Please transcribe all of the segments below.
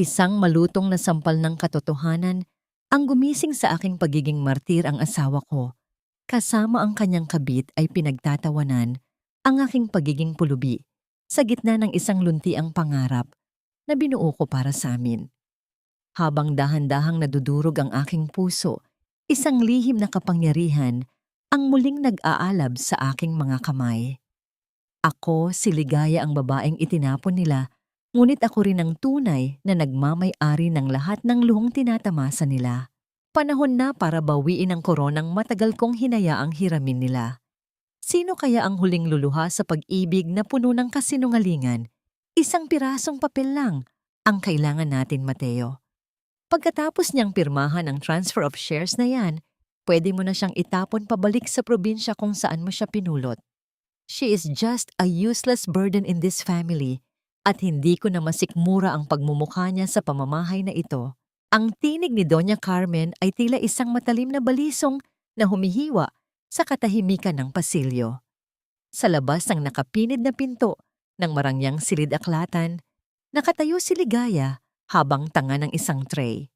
Isang malutong na sampal ng katotohanan ang gumising sa aking pagiging martir ang asawa ko. Kasama ang kanyang kabit ay pinagtatawanan ang aking pagiging pulubi sa gitna ng isang luntiang pangarap na binuo ko para sa amin. Habang dahan-dahang nadudurog ang aking puso, isang lihim na kapangyarihan ang muling nag-aalab sa aking mga kamay. Ako, si Ligaya ang babaeng itinapon nila, ngunit ako rin ang tunay na nagmamay-ari ng lahat ng luhong tinatamasa nila. Panahon na para bawiin ang koronang matagal kong hinayaang hiramin nila. Sino kaya ang huling luluha sa pag-ibig na puno ng kasinungalingan? Isang pirasong papel lang ang kailangan natin, Mateo. Pagkatapos niyang pirmahan ang transfer of shares na yan, pwede mo na siyang itapon pabalik sa probinsya kung saan mo siya pinulot. She is just a useless burden in this family at hindi ko na masikmura ang pagmumukha niya sa pamamahay na ito. Ang tinig ni Doña Carmen ay tila isang matalim na balisong na humihiwa sa katahimikan ng pasilyo. Sa labas ng nakapinid na pinto ng marangyang silid-aklatan, nakatayo si Ligaya habang tanga ng isang tray.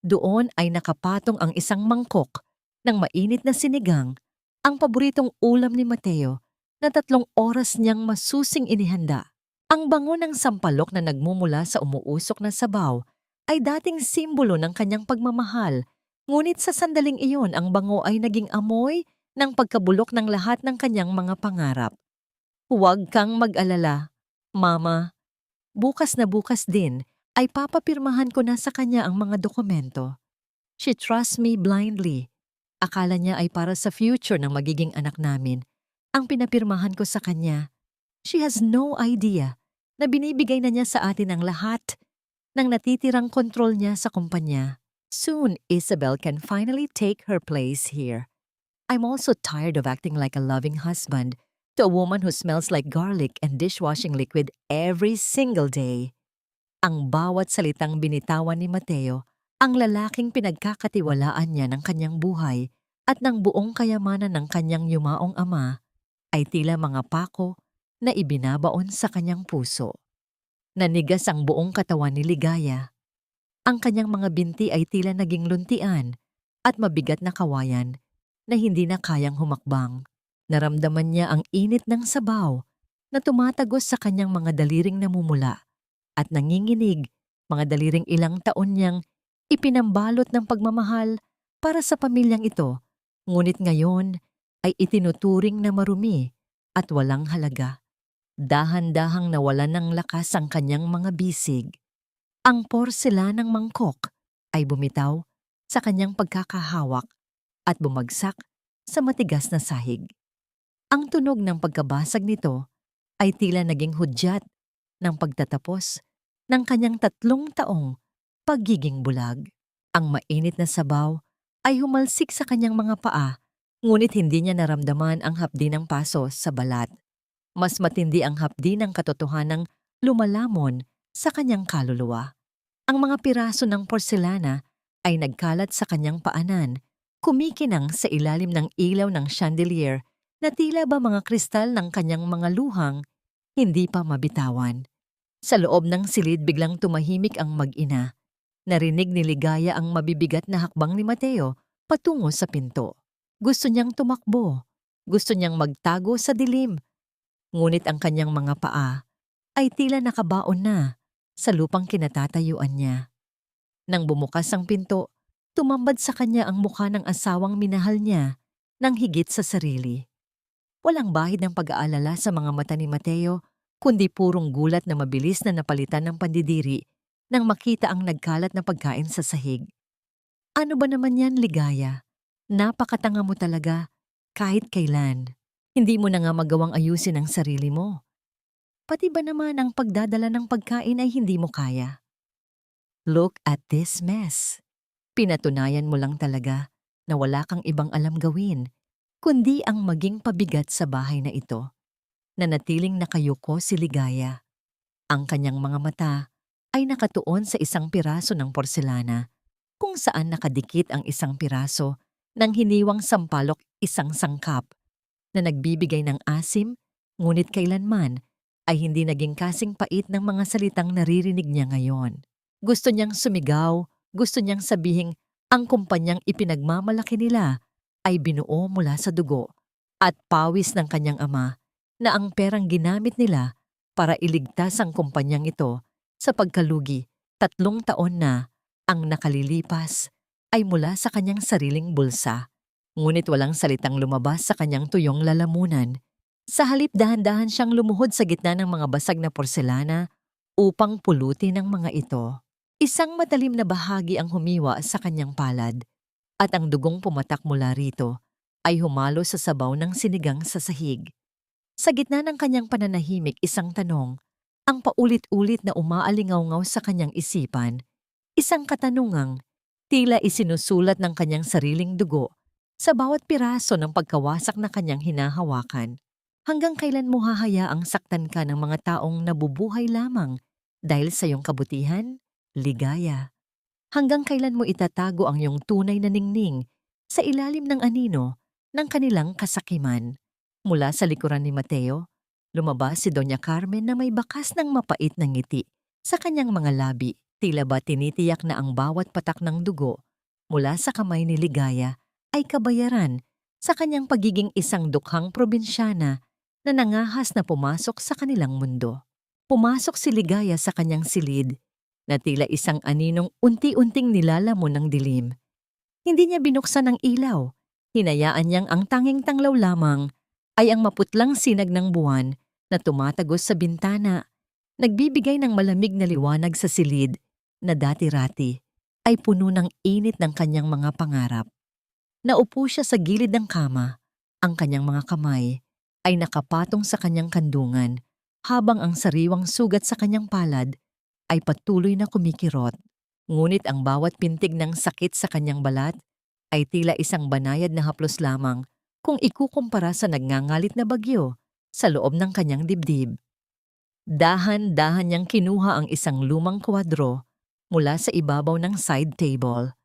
Doon ay nakapatong ang isang mangkok ng mainit na sinigang, ang paboritong ulam ni Mateo na 3 oras niyang masusing inihanda. Ang bango ng sampalok na nagmumula sa umuusok na sabaw ay dating simbolo ng kanyang pagmamahal, ngunit sa sandaling iyon ang bango ay naging amoy ng pagkabulok ng lahat ng kanyang mga pangarap. Huwag kang mag-alala, Mama. Bukas na bukas din ay papapirmahan ko na sa kanya ang mga dokumento. She trusts me blindly. Akala niya ay para sa future ng magiging anak namin. Ang pinapirmahan ko sa kanya, she has no idea na binibigay na niya sa atin ang lahat ng natitirang kontrol niya sa kumpanya. Soon, Isabel can finally take her place here. I'm also tired of acting like a loving husband to a woman who smells like garlic and dishwashing liquid every single day. Ang bawat salitang binitawan ni Mateo, ang lalaking pinagkakatiwalaan niya ng kanyang buhay at ng buong kayamanan ng kanyang yumaong ama, ay tila mga pako na ibinabaon sa kanyang puso. Nanigas ang buong katawan ni Ligaya. Ang kanyang mga binti ay tila naging luntian at mabigat na kawayan na hindi na kayang humakbang. Naramdaman niya ang init ng sabaw na tumatagos sa kanyang mga daliring namumula at nanginginig, mga daliring ilang taon niyang ipinambalot ng pagmamahal para sa pamilyang ito, ngunit ngayon ay itinuturing na marumi at walang halaga. Dahan-dahang nawalan ng lakas ang kanyang mga bisig. Ang porselanang mangkok ay bumitaw sa kanyang pagkakahawak at bumagsak sa matigas na sahig. Ang tunog ng pagkabasag nito ay tila naging hudyat ng pagtatapos ng kanyang 3 taong pagiging bulag. Ang mainit na sabaw ay humalsik sa kanyang mga paa, ngunit hindi niya naramdaman ang hapdi ng paso sa balat. Mas matindi ang hapdi ng katotohanang lumalamon sa kanyang kaluluwa. Ang mga piraso ng porselana ay nagkalat sa kanyang paanan, kumikinang sa ilalim ng ilaw ng chandelier na tila ba mga kristal ng kanyang mga luhang hindi pa mabitawan. Sa loob ng silid biglang tumahimik ang mag-ina. Narinig ni Ligaya ang mabibigat na hakbang ni Mateo patungo sa pinto. Gusto niyang tumakbo. Gusto niyang magtago sa dilim. Ngunit ang kanyang mga paa ay tila nakabaon na sa lupang kinatatayuan niya. Nang bumukas ang pinto, tumambad sa kanya ang mukha ng asawang minahal niya ng higit sa sarili. Walang bahid ng pag-aalala sa mga mata ni Mateo, kundi purong gulat na mabilis na napalitan ng pandidiri nang makita ang nagkalat na pagkain sa sahig. Ano ba naman yan, Ligaya? Napakatanga mo talaga, kahit kailan. Hindi mo na nga magawang ayusin ang sarili mo. Pati ba naman ang pagdadala ng pagkain ay hindi mo kaya? Look at this mess. Pinatunayan mo lang talaga na wala kang ibang alam gawin, kundi ang maging pabigat sa bahay na ito. Nanatiling nakayuko si Ligaya. Ang kanyang mga mata ay nakatuon sa isang piraso ng porselana, kung saan nakadikit ang isang piraso ng hiniwang sampalok, isang sangkap na nagbibigay ng asim, ngunit kailanman ay hindi naging kasing pait ng mga salitang naririnig niya ngayon. Gusto niyang sumigaw, gusto niyang sabihing ang kumpanyang ipinagmamalaki nila ay binuo mula sa dugo at pawis ng kanyang ama na ang perang ginamit nila para iligtas ang kumpanyang ito sa pagkalugi 3 taon na ang nakalilipas ay mula sa kanyang sariling bulsa. Ngunit walang salitang lumabas sa kanyang tuyong lalamunan. Sa halip dahan-dahan siyang lumuhod sa gitna ng mga basag na porselana upang pulutin ang mga ito. Isang matalim na bahagi ang humiwa sa kanyang palad at ang dugong pumatak mula rito ay humalo sa sabaw ng sinigang sa sahig. Sa gitna ng kanyang pananahimik, isang tanong, ang paulit-ulit na umaalingaw-ngaw sa kanyang isipan, isang katanungang tila isinusulat ng kanyang sariling dugo sa bawat piraso ng pagkawasak na kanyang hinahawakan. Hanggang kailan mo hahayaang saktan ka ng mga taong nabubuhay lamang dahil sa iyong kabutihan? Ligaya. Hanggang kailan mo itatago ang iyong tunay na ningning sa ilalim ng anino ng kanilang kasakiman? Mula sa likuran ni Mateo, lumabas si Doña Carmen na may bakas ng mapait na ngiti sa kanyang mga labi. Tila ba tinitiyak na ang bawat patak ng dugo mula sa kamay ni Ligaya ay kabayaran sa kanyang pagiging isang dukhang probinsyana na nangahas na pumasok sa kanilang mundo. Pumasok si Ligaya sa kanyang silid na tila isang aninong unti-unting nilalamon ng dilim. Hindi niya binuksan ang ilaw. Hinayaan niyang ang tanging tanglaw lamang ay ang maputlang sinag ng buwan na tumatagos sa bintana, nagbibigay ng malamig na liwanag sa silid na dati-rati ay puno ng init ng kanyang mga pangarap. Naupo siya sa gilid ng kama, ang kanyang mga kamay ay nakapatong sa kanyang kandungan habang ang sariwang sugat sa kanyang palad ay patuloy na kumikirot. Ngunit ang bawat pintig ng sakit sa kanyang balat ay tila isang banayad na haplos lamang kung ikukumpara sa nagngangalit na bagyo sa loob ng kanyang dibdib. Dahan-dahan niyang kinuha ang isang lumang kwadro mula sa ibabaw ng side table.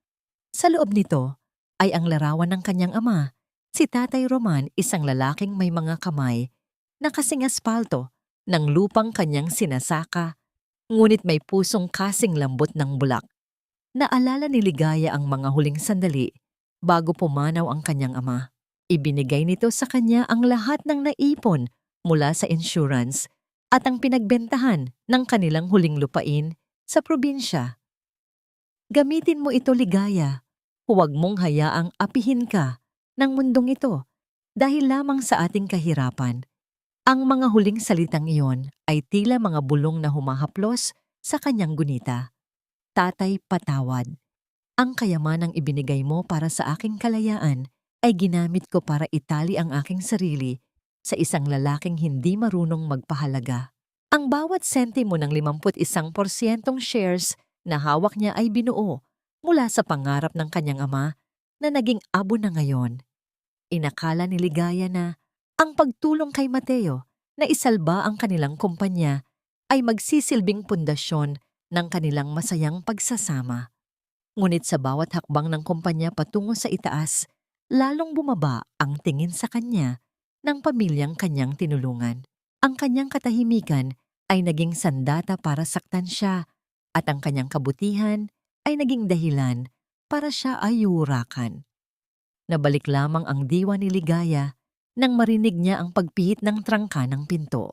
Sa loob nito ay ang larawan ng kanyang ama, si Tatay Roman, isang lalaking may mga kamay na kasing aspalto ng lupang kanyang sinasaka, ngunit may pusong kasing lambot ng bulak. Naalala ni Ligaya ang mga huling sandali bago pumanaw ang kanyang ama. Ibinigay nito sa kanya ang lahat ng naipon mula sa insurance at ang pinagbentahan ng kanilang huling lupain sa probinsya. Gamitin mo ito, Ligaya. Huwag mong hayaang apihin ka ng mundong ito dahil lamang sa ating kahirapan. Ang mga huling salitang iyon ay tila mga bulong na humahaplos sa kanyang gunita. Tatay, patawad. Ang kayamanang ibinigay mo para sa aking kalayaan ay ginamit ko para itali ang aking sarili sa isang lalaking hindi marunong magpahalaga. Ang bawat sentimo ng 51% shares na hawak niya ay binuo mula sa pangarap ng kanyang ama na naging abo na ngayon. Inakala ni Ligaya na ang pagtulong kay Mateo na isalba ang kanilang kumpanya ay magsisilbing pundasyon ng kanilang masayang pagsasama. Ngunit sa bawat hakbang ng kumpanya patungo sa itaas, lalong bumaba ang tingin sa kanya ng pamilyang kanyang tinulungan. Ang kanyang katahimikan ay naging sandata para saktan siya at ang kanyang kabutihan ay naging dahilan para siya ay yurakan. Nabalik lamang ang diwa ni Ligaya nang marinig niya ang pagpihit ng trangka ng pinto.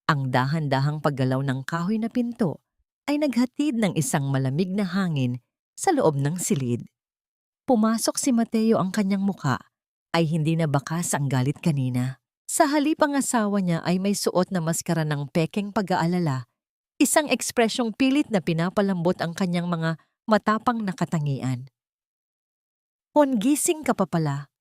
Ang dahan-dahang paggalaw ng kahoy na pinto ay naghatid ng isang malamig na hangin sa loob ng silid. Pumasok si Mateo, ang kanyang muka ay hindi na bakas ang galit kanina. Sa halip ang asawa niya ay may suot na maskara ng pekeng pag-aalala, isang ekspresyong pilit na pinapalambot ang kanyang mga matapang na katangian. Hon, gising ka pa pala.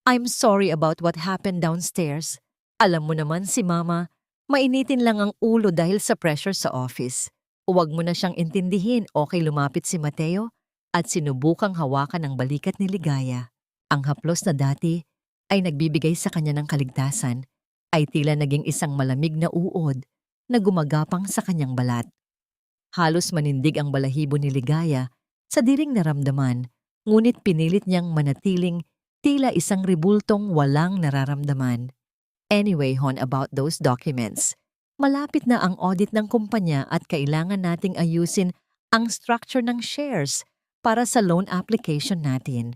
I'm sorry about what happened downstairs. Alam mo naman si Mama, mainitin lang ang ulo dahil sa pressure sa office. Huwag mo na siyang intindihin. Okay, lumapit si Mateo at sinubukang hawakan ang balikat ni Ligaya. Ang haplos na dati ay nagbibigay sa kanya ng kaligtasan ay tila naging isang malamig na uod na gumagapang sa kanyang balat. Halos manindig ang balahibo ni Ligaya sa diring naramdaman, ngunit pinilit niyang manatiling tila isang ribultong walang nararamdaman. Anyway, Hon, about those documents. Malapit na ang audit ng kumpanya at kailangan nating ayusin ang structure ng shares para sa loan application natin.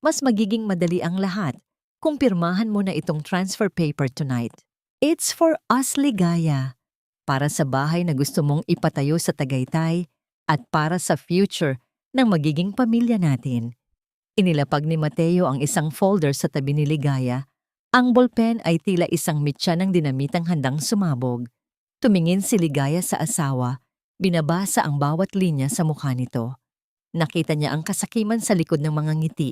Mas magiging madali ang lahat kung pirmahan mo na itong transfer paper tonight. It's for us, Ligaya. Para sa bahay na gusto mong ipatayo sa Tagaytay at para sa future ng magiging pamilya natin. Inilapag ni Mateo ang isang folder sa tabi ni Ligaya. Ang ballpen ay tila isang mitya ng dinamitang handang sumabog. Tumingin si Ligaya sa asawa, binabasa ang bawat linya sa mukha nito. Nakita niya ang kasakiman sa likod ng mga ngiti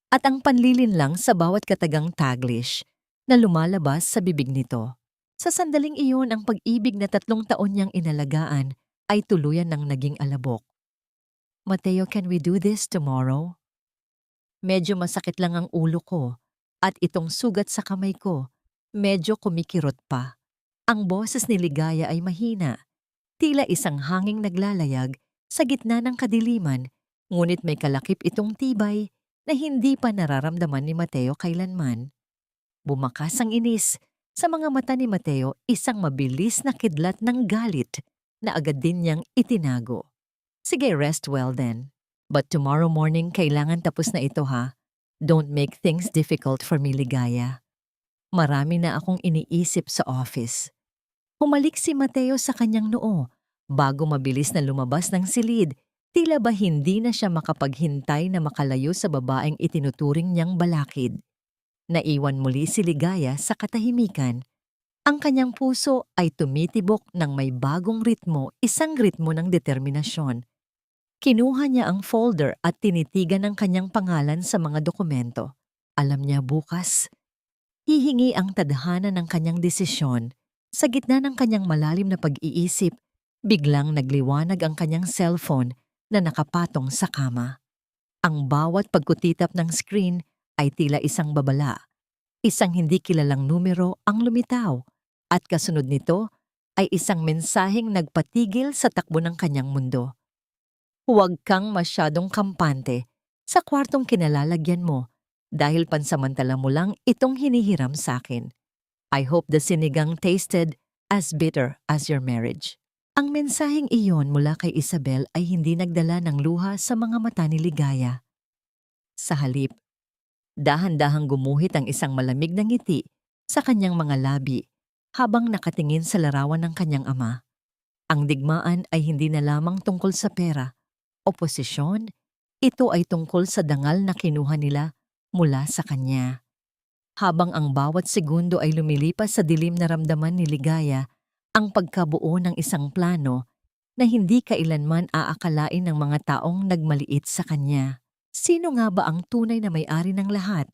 at ang panlilinlang sa bawat katagang Taglish na lumalabas sa bibig nito. Sa sandaling iyon, ang pag-ibig na 3 taon niyang inalagaan ay tuluyan ng naging alabok. Mateo, can we do this tomorrow? Medyo masakit lang ang ulo ko at itong sugat sa kamay ko, medyo kumikirot pa. Ang boses ni Ligaya ay mahina, tila isang hanging naglalayag sa gitna ng kadiliman, ngunit may kalakip itong tibay na hindi pa nararamdaman ni Mateo kailanman. Bumakas ang inis. Sa mga mata ni Mateo, isang mabilis na kidlat ng galit na agad din niyang itinago. Sige, rest well then. But tomorrow morning, kailangan tapos na ito ha. Don't make things difficult for me, Ligaya. Marami na akong iniisip sa office. Humalik si Mateo sa kanyang noo. Bago mabilis na lumabas ng silid, tila ba hindi na siya makapaghintay na makalayo sa babaeng itinuturing niyang balakid. Naiwan muli si Ligaya sa katahimikan. Ang kanyang puso ay tumitibok ng may bagong ritmo, isang ritmo ng determinasyon. Kinuha niya ang folder at tinitigan ang kanyang pangalan sa mga dokumento. Alam niya bukas, hihingi ang tadhana ng kanyang desisyon. Sa gitna ng kanyang malalim na pag-iisip, biglang nagliwanag ang kanyang cellphone na nakapatong sa kama. Ang bawat pagkutitap ng screen ay tila isang babala. Isang hindi kilalang numero ang lumitaw at kasunod nito ay isang mensaheng nagpatigil sa takbo ng kanyang mundo. Huwag kang masyadong kampante sa kwartong kinalalagyan mo dahil pansamantala mo lang itong hinihiram sa akin. I hope the sinigang tasted as bitter as your marriage. Ang mensaheng iyon mula kay Isabel ay hindi nagdala ng luha sa mga mata ni Ligaya. Sa halip, dahan-dahang gumuhit ang isang malamig na ngiti sa kanyang mga labi habang nakatingin sa larawan ng kanyang ama. Ang digmaan ay hindi na lamang tungkol sa pera o posisyon, ito ay tungkol sa dangal na kinuha nila mula sa kanya. Habang ang bawat segundo ay lumilipas sa dilim na ramdaman ni Ligaya, ang pagkabuo ng isang plano na hindi kailanman aakalain ng mga taong nagmaliit sa kanya. Sino nga ba ang tunay na may-ari ng lahat?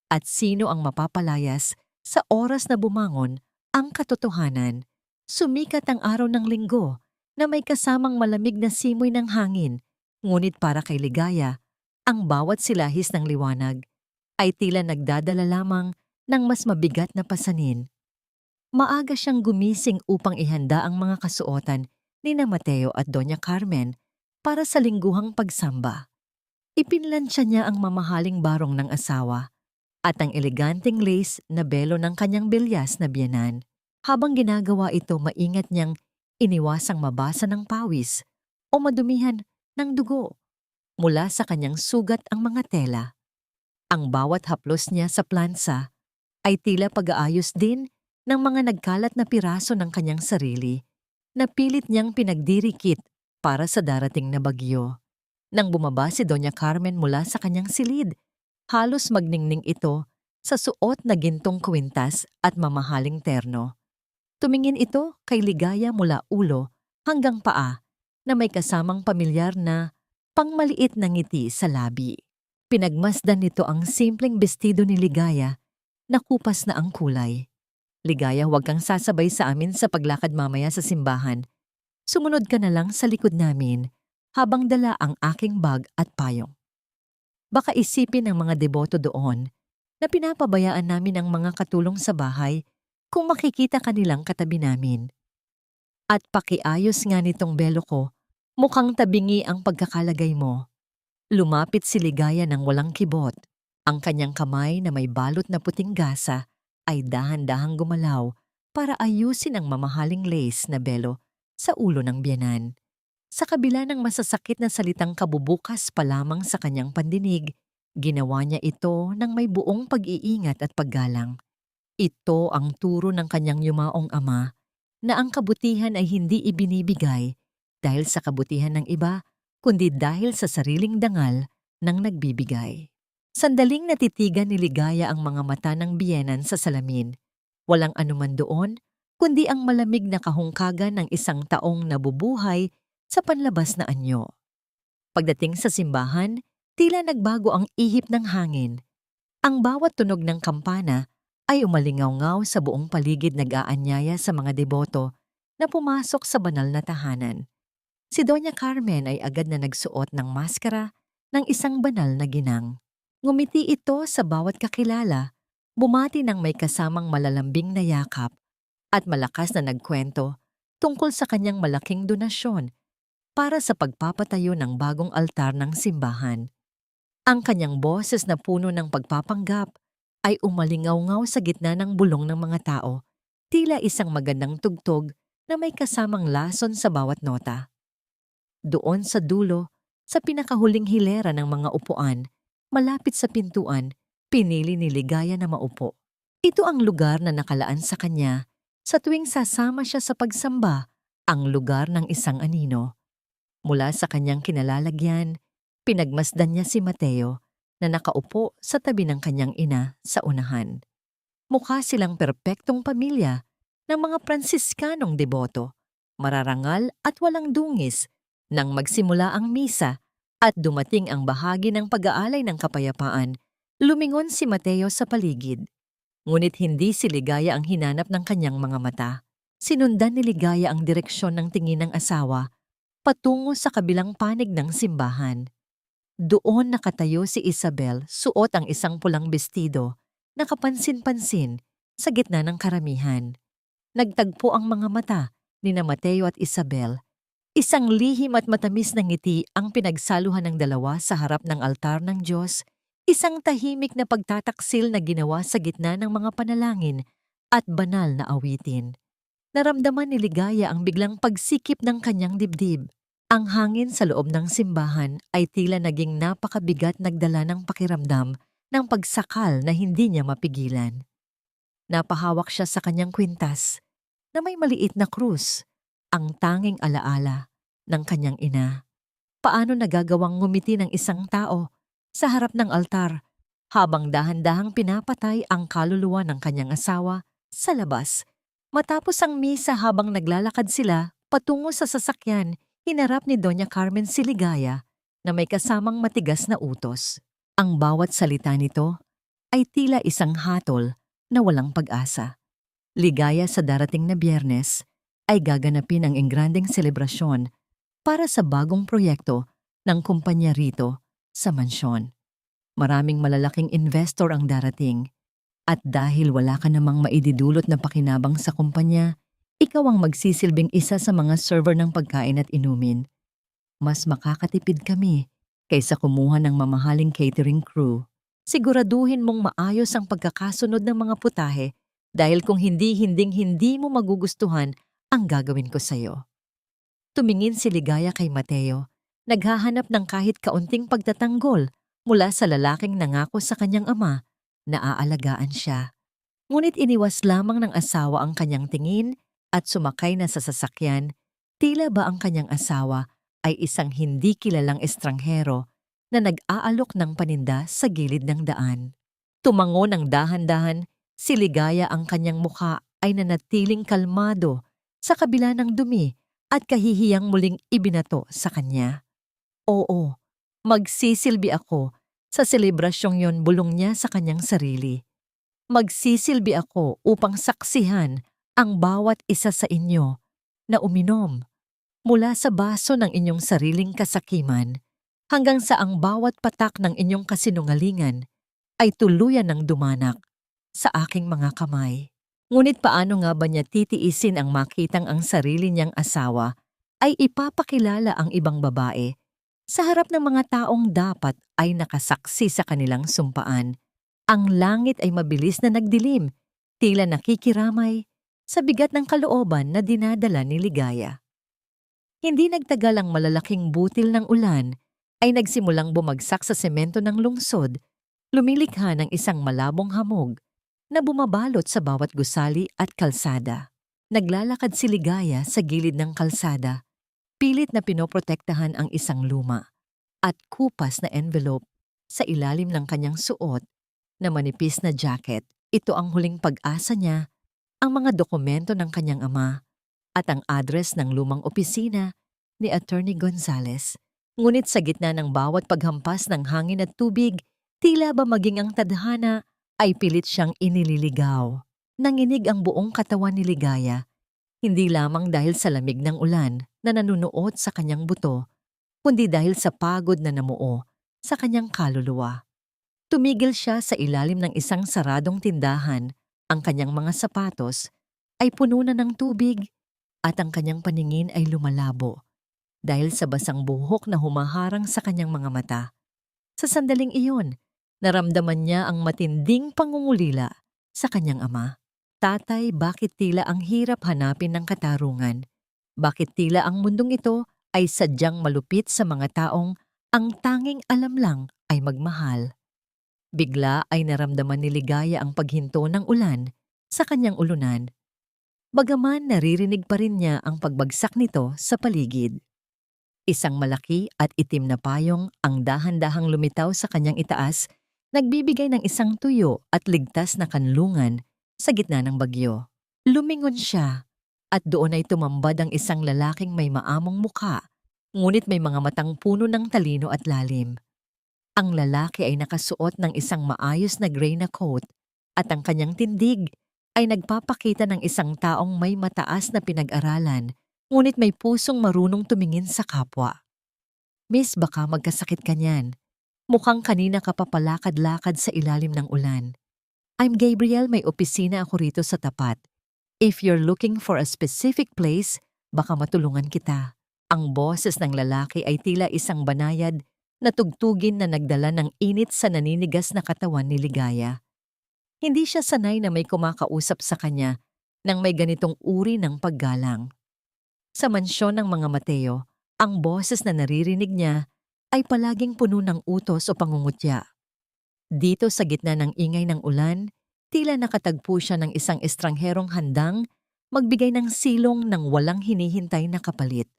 At sino ang mapapalayas sa oras na bumangon ang katotohanan? Sumikat ang araw ng linggo na may kasamang malamig na simoy ng hangin, ngunit para kay Ligaya, ang bawat silahis ng liwanag ay tila nagdadala lamang ng mas mabigat na pasanin. Maaga siyang gumising upang ihanda ang mga kasuotan ni na Mateo at Doña Carmen para sa lingguhang pagsamba. Ipinlansya niya ang mamahaling barong ng asawa at ang eleganteng lace na belo ng kanyang bilyas na biyenan. Habang ginagawa ito, maingat niyang iniwasang mabasa ng pawis o madumihan ng dugo mula sa kanyang sugat ang mga tela. Ang bawat haplos niya sa plansa ay tila pag-aayos din ng mga nagkalat na piraso ng kanyang sarili na pilit niyang pinagdirikit para sa darating na bagyo. Nang bumaba si Doña Carmen mula sa kanyang silid, halos magningning ito sa suot na gintong kwintas at mamahaling terno. Tumingin ito kay Ligaya mula ulo hanggang paa na may kasamang pamilyar na pangmaliit na ngiti sa labi. Pinagmasdan nito ang simpleng bestido ni Ligaya na kupas na ang kulay. Ligaya, huwag kang sasabay sa amin sa paglakad mamaya sa simbahan. Sumunod ka na lang sa likod namin habang dala ang aking bag at payong. Baka isipin ng mga deboto doon na pinapabayaan namin ang mga katulong sa bahay kung makikita kanilang katabi namin. At pakiayos nga nitong belo ko, mukhang tabingi ang pagkakalagay mo. Lumapit si Ligaya ng walang kibot. Ang kanyang kamay na may balot na puting gasa ay dahan-dahang gumalaw para ayusin ang mamahaling lace na belo sa ulo ng biyenan. Sa kabila ng masasakit na salitang kabubukas pa lamang sa kanyang pandinig, ginawa niya ito ng may buong pag-iingat at paggalang. Ito ang turo ng kanyang yumaong ama na ang kabutihan ay hindi ibinibigay dahil sa kabutihan ng iba, kundi dahil sa sariling dangal ng nagbibigay. Sandaling natitigan ni Ligaya ang mga mata ng biyenan sa salamin. Walang anuman doon, kundi ang malamig na kahungkagan ng isang taong nabubuhay sa panlabas na anyo. Pagdating sa simbahan, tila nagbago ang ihip ng hangin. Ang bawat tunog ng kampana ay umalingaw-ngaw sa buong paligid, nag-aanyaya sa mga deboto na pumasok sa banal na tahanan. Si Doña Carmen ay agad na nagsuot ng maskara ng isang banal na ginang. Ngumiti ito sa bawat kakilala, bumati ng may kasamang malalambing na yakap at malakas na nagkwento tungkol sa kanyang malaking donasyon para sa pagpapatayo ng bagong altar ng simbahan. Ang kanyang boses na puno ng pagpapanggap ay umalingaw-ngaw sa gitna ng bulong ng mga tao, tila isang magandang tugtog na may kasamang lason sa bawat nota. Doon sa dulo, sa pinakahuling hilera ng mga upuan, malapit sa pintuan, pinili ni Ligaya na maupo. Ito ang lugar na nakalaan sa kanya sa tuwing sasama siya sa pagsamba, ang lugar ng isang anino. Mula sa kanyang kinalalagyan, pinagmasdan niya si Mateo na nakaupo sa tabi ng kanyang ina sa unahan. Mukha silang perpektong pamilya ng mga Pransiskanong deboto, mararangal at walang dungis. Nang magsimula ang misa at dumating ang bahagi ng pag-aalay ng kapayapaan, lumingon si Mateo sa paligid. Ngunit hindi si Ligaya ang hinanap ng kanyang mga mata. Sinundan ni Ligaya ang direksyon ng tingin ng asawa patungo sa kabilang panig ng simbahan. Doon nakatayo si Isabel, suot ang isang pulang bestido, nakapansin-pansin sa gitna ng karamihan. Nagtagpo ang mga mata ni na Mateo at Isabel. Isang lihim at matamis na ngiti ang pinagsaluhan ng dalawa sa harap ng altar ng Diyos, isang tahimik na pagtataksil na ginawa sa gitna ng mga panalangin at banal na awitin. Naramdaman ni Ligaya ang biglang pagsikip ng kanyang dibdib. Ang hangin sa loob ng simbahan ay tila naging napakabigat, nagdala ng pakiramdam ng pagsakal na hindi niya mapigilan. Napahawak siya sa kanyang kwintas na may maliit na krus, ang tanging alaala ng kanyang ina. Paano nagagawang ngumiti ng isang tao sa harap ng altar habang dahan-dahang pinapatay ang kaluluwa ng kanyang asawa sa labas? Matapos ang misa, habang naglalakad sila patungo sa sasakyan, hinarap ni Doña Carmen si Ligaya na may kasamang matigas na utos. Ang bawat salita nito ay tila isang hatol na walang pag-asa. Ligaya, sa darating na Biyernes ay gaganapin ang engrandeng selebrasyon para sa bagong proyekto ng kumpanya rito sa mansyon. Maraming malalaking investor ang darating at dahil wala ka namang maididulot na pakinabang sa kumpanya, ikaw ang magsisilbing isa sa mga server ng pagkain at inumin. Mas makakatipid kami kaysa kumuha ng mamahaling catering crew. Siguraduhin mong maayos ang pagkakasunod ng mga putahe dahil kung hindi mo magugustuhan ang gagawin ko sa'yo. Tumingin si Ligaya kay Mateo, naghahanap ng kahit kaunting pagtatanggol mula sa lalaking nangako sa kanyang ama na aalagaan siya. Ngunit iniwas lamang ng asawa ang kanyang tingin at sumakay na sa sasakyan, tila ba ang kanyang asawa ay isang hindi kilalang estranghero na nag-aalok ng paninda sa gilid ng daan. Tumango ng dahan-dahan, si Ligaya, ang kanyang mukha ay nanatiling kalmado sa kabila ng dumi at kahihiyang muling ibinato sa kanya. Oo, magsisilbi ako sa selebrasyong yon, bulong niya sa kanyang sarili. Magsisilbi ako upang saksihan ang bawat isa sa inyo na uminom mula sa baso ng inyong sariling kasakiman hanggang sa ang bawat patak ng inyong kasinungalingan ay tuluyan ng dumanak sa aking mga kamay. Ngunit paano nga ba niya titiisin ang makitang ang sarili niyang asawa ay ipapakilala ang ibang babae sa harap ng mga taong dapat ay nakasaksi sa kanilang sumpaan? Ang langit ay mabilis na nagdilim, tila nakikiramay sa bigat ng kalooban na dinadala ni Ligaya. Hindi nagtagal ang malalaking butil ng ulan ay nagsimulang bumagsak sa semento ng lungsod, lumilikha ng isang malabong hamog na bumabalot sa bawat gusali at kalsada. Naglalakad si Ligaya sa gilid ng kalsada, pilit na pinoprotektahan ang isang luma at kupas na envelope sa ilalim ng kanyang suot na manipis na jacket. Ito ang huling pag-asa niya, ang mga dokumento ng kanyang ama at ang address ng lumang opisina ni Attorney Gonzales. Ngunit sa gitna ng bawat paghampas ng hangin at tubig, tila ba maging ang tadhana ay pilit siyang inililigaw. Nanginig ang buong katawan ni Ligaya, hindi lamang dahil sa lamig ng ulan na nanunuot sa kanyang buto, kundi dahil sa pagod na namuo sa kanyang kaluluwa. Tumigil siya sa ilalim ng isang saradong tindahan, ang kanyang mga sapatos ay puno na ng tubig at ang kanyang paningin ay lumalabo dahil sa basang buhok na humaharang sa kanyang mga mata. Sa sandaling iyon, naramdaman niya ang matinding pangungulila sa kanyang ama. Tatay, bakit tila ang hirap hanapin ng katarungan? Bakit tila ang mundong ito ay sadyang malupit sa mga taong ang tanging alam lang ay magmahal? Bigla ay naramdaman ni Ligaya ang paghinto ng ulan sa kanyang ulunan. Bagaman naririnig pa rin niya ang pagbagsak nito sa paligid. Isang malaki at itim na payong ang dahan-dahang lumitaw sa kanyang itaas, nagbibigay ng isang tuyo at ligtas na kanlungan sa gitna ng bagyo. Lumingon siya at doon ay tumambad ang isang lalaking may maamong mukha, ngunit may mga matang puno ng talino at lalim. Ang lalaki ay nakasuot ng isang maayos na gray na coat at ang kanyang tindig ay nagpapakita ng isang taong may mataas na pinag-aralan, ngunit may pusong marunong tumingin sa kapwa. Miss, baka magkasakit ka niyan. Mukhang kanina ka papalakad-lakad sa ilalim ng ulan. I'm Gabriel, may opisina ako rito sa tapat. If you're looking for a specific place, baka matulungan kita. Ang boses ng lalaki ay tila isang banayad na tugtugin na nagdala ng init sa naninigas na katawan ni Ligaya. Hindi siya sanay na may kumakausap sa kanya nang may ganitong uri ng paggalang. Sa mansyon ng mga Mateo, ang boses na naririnig niya ay palaging puno ng utos o pangungutya. Dito sa gitna ng ingay ng ulan, tila nakatagpo siya ng isang estrangherong handang magbigay ng silong ng walang hinihintay na kapalit.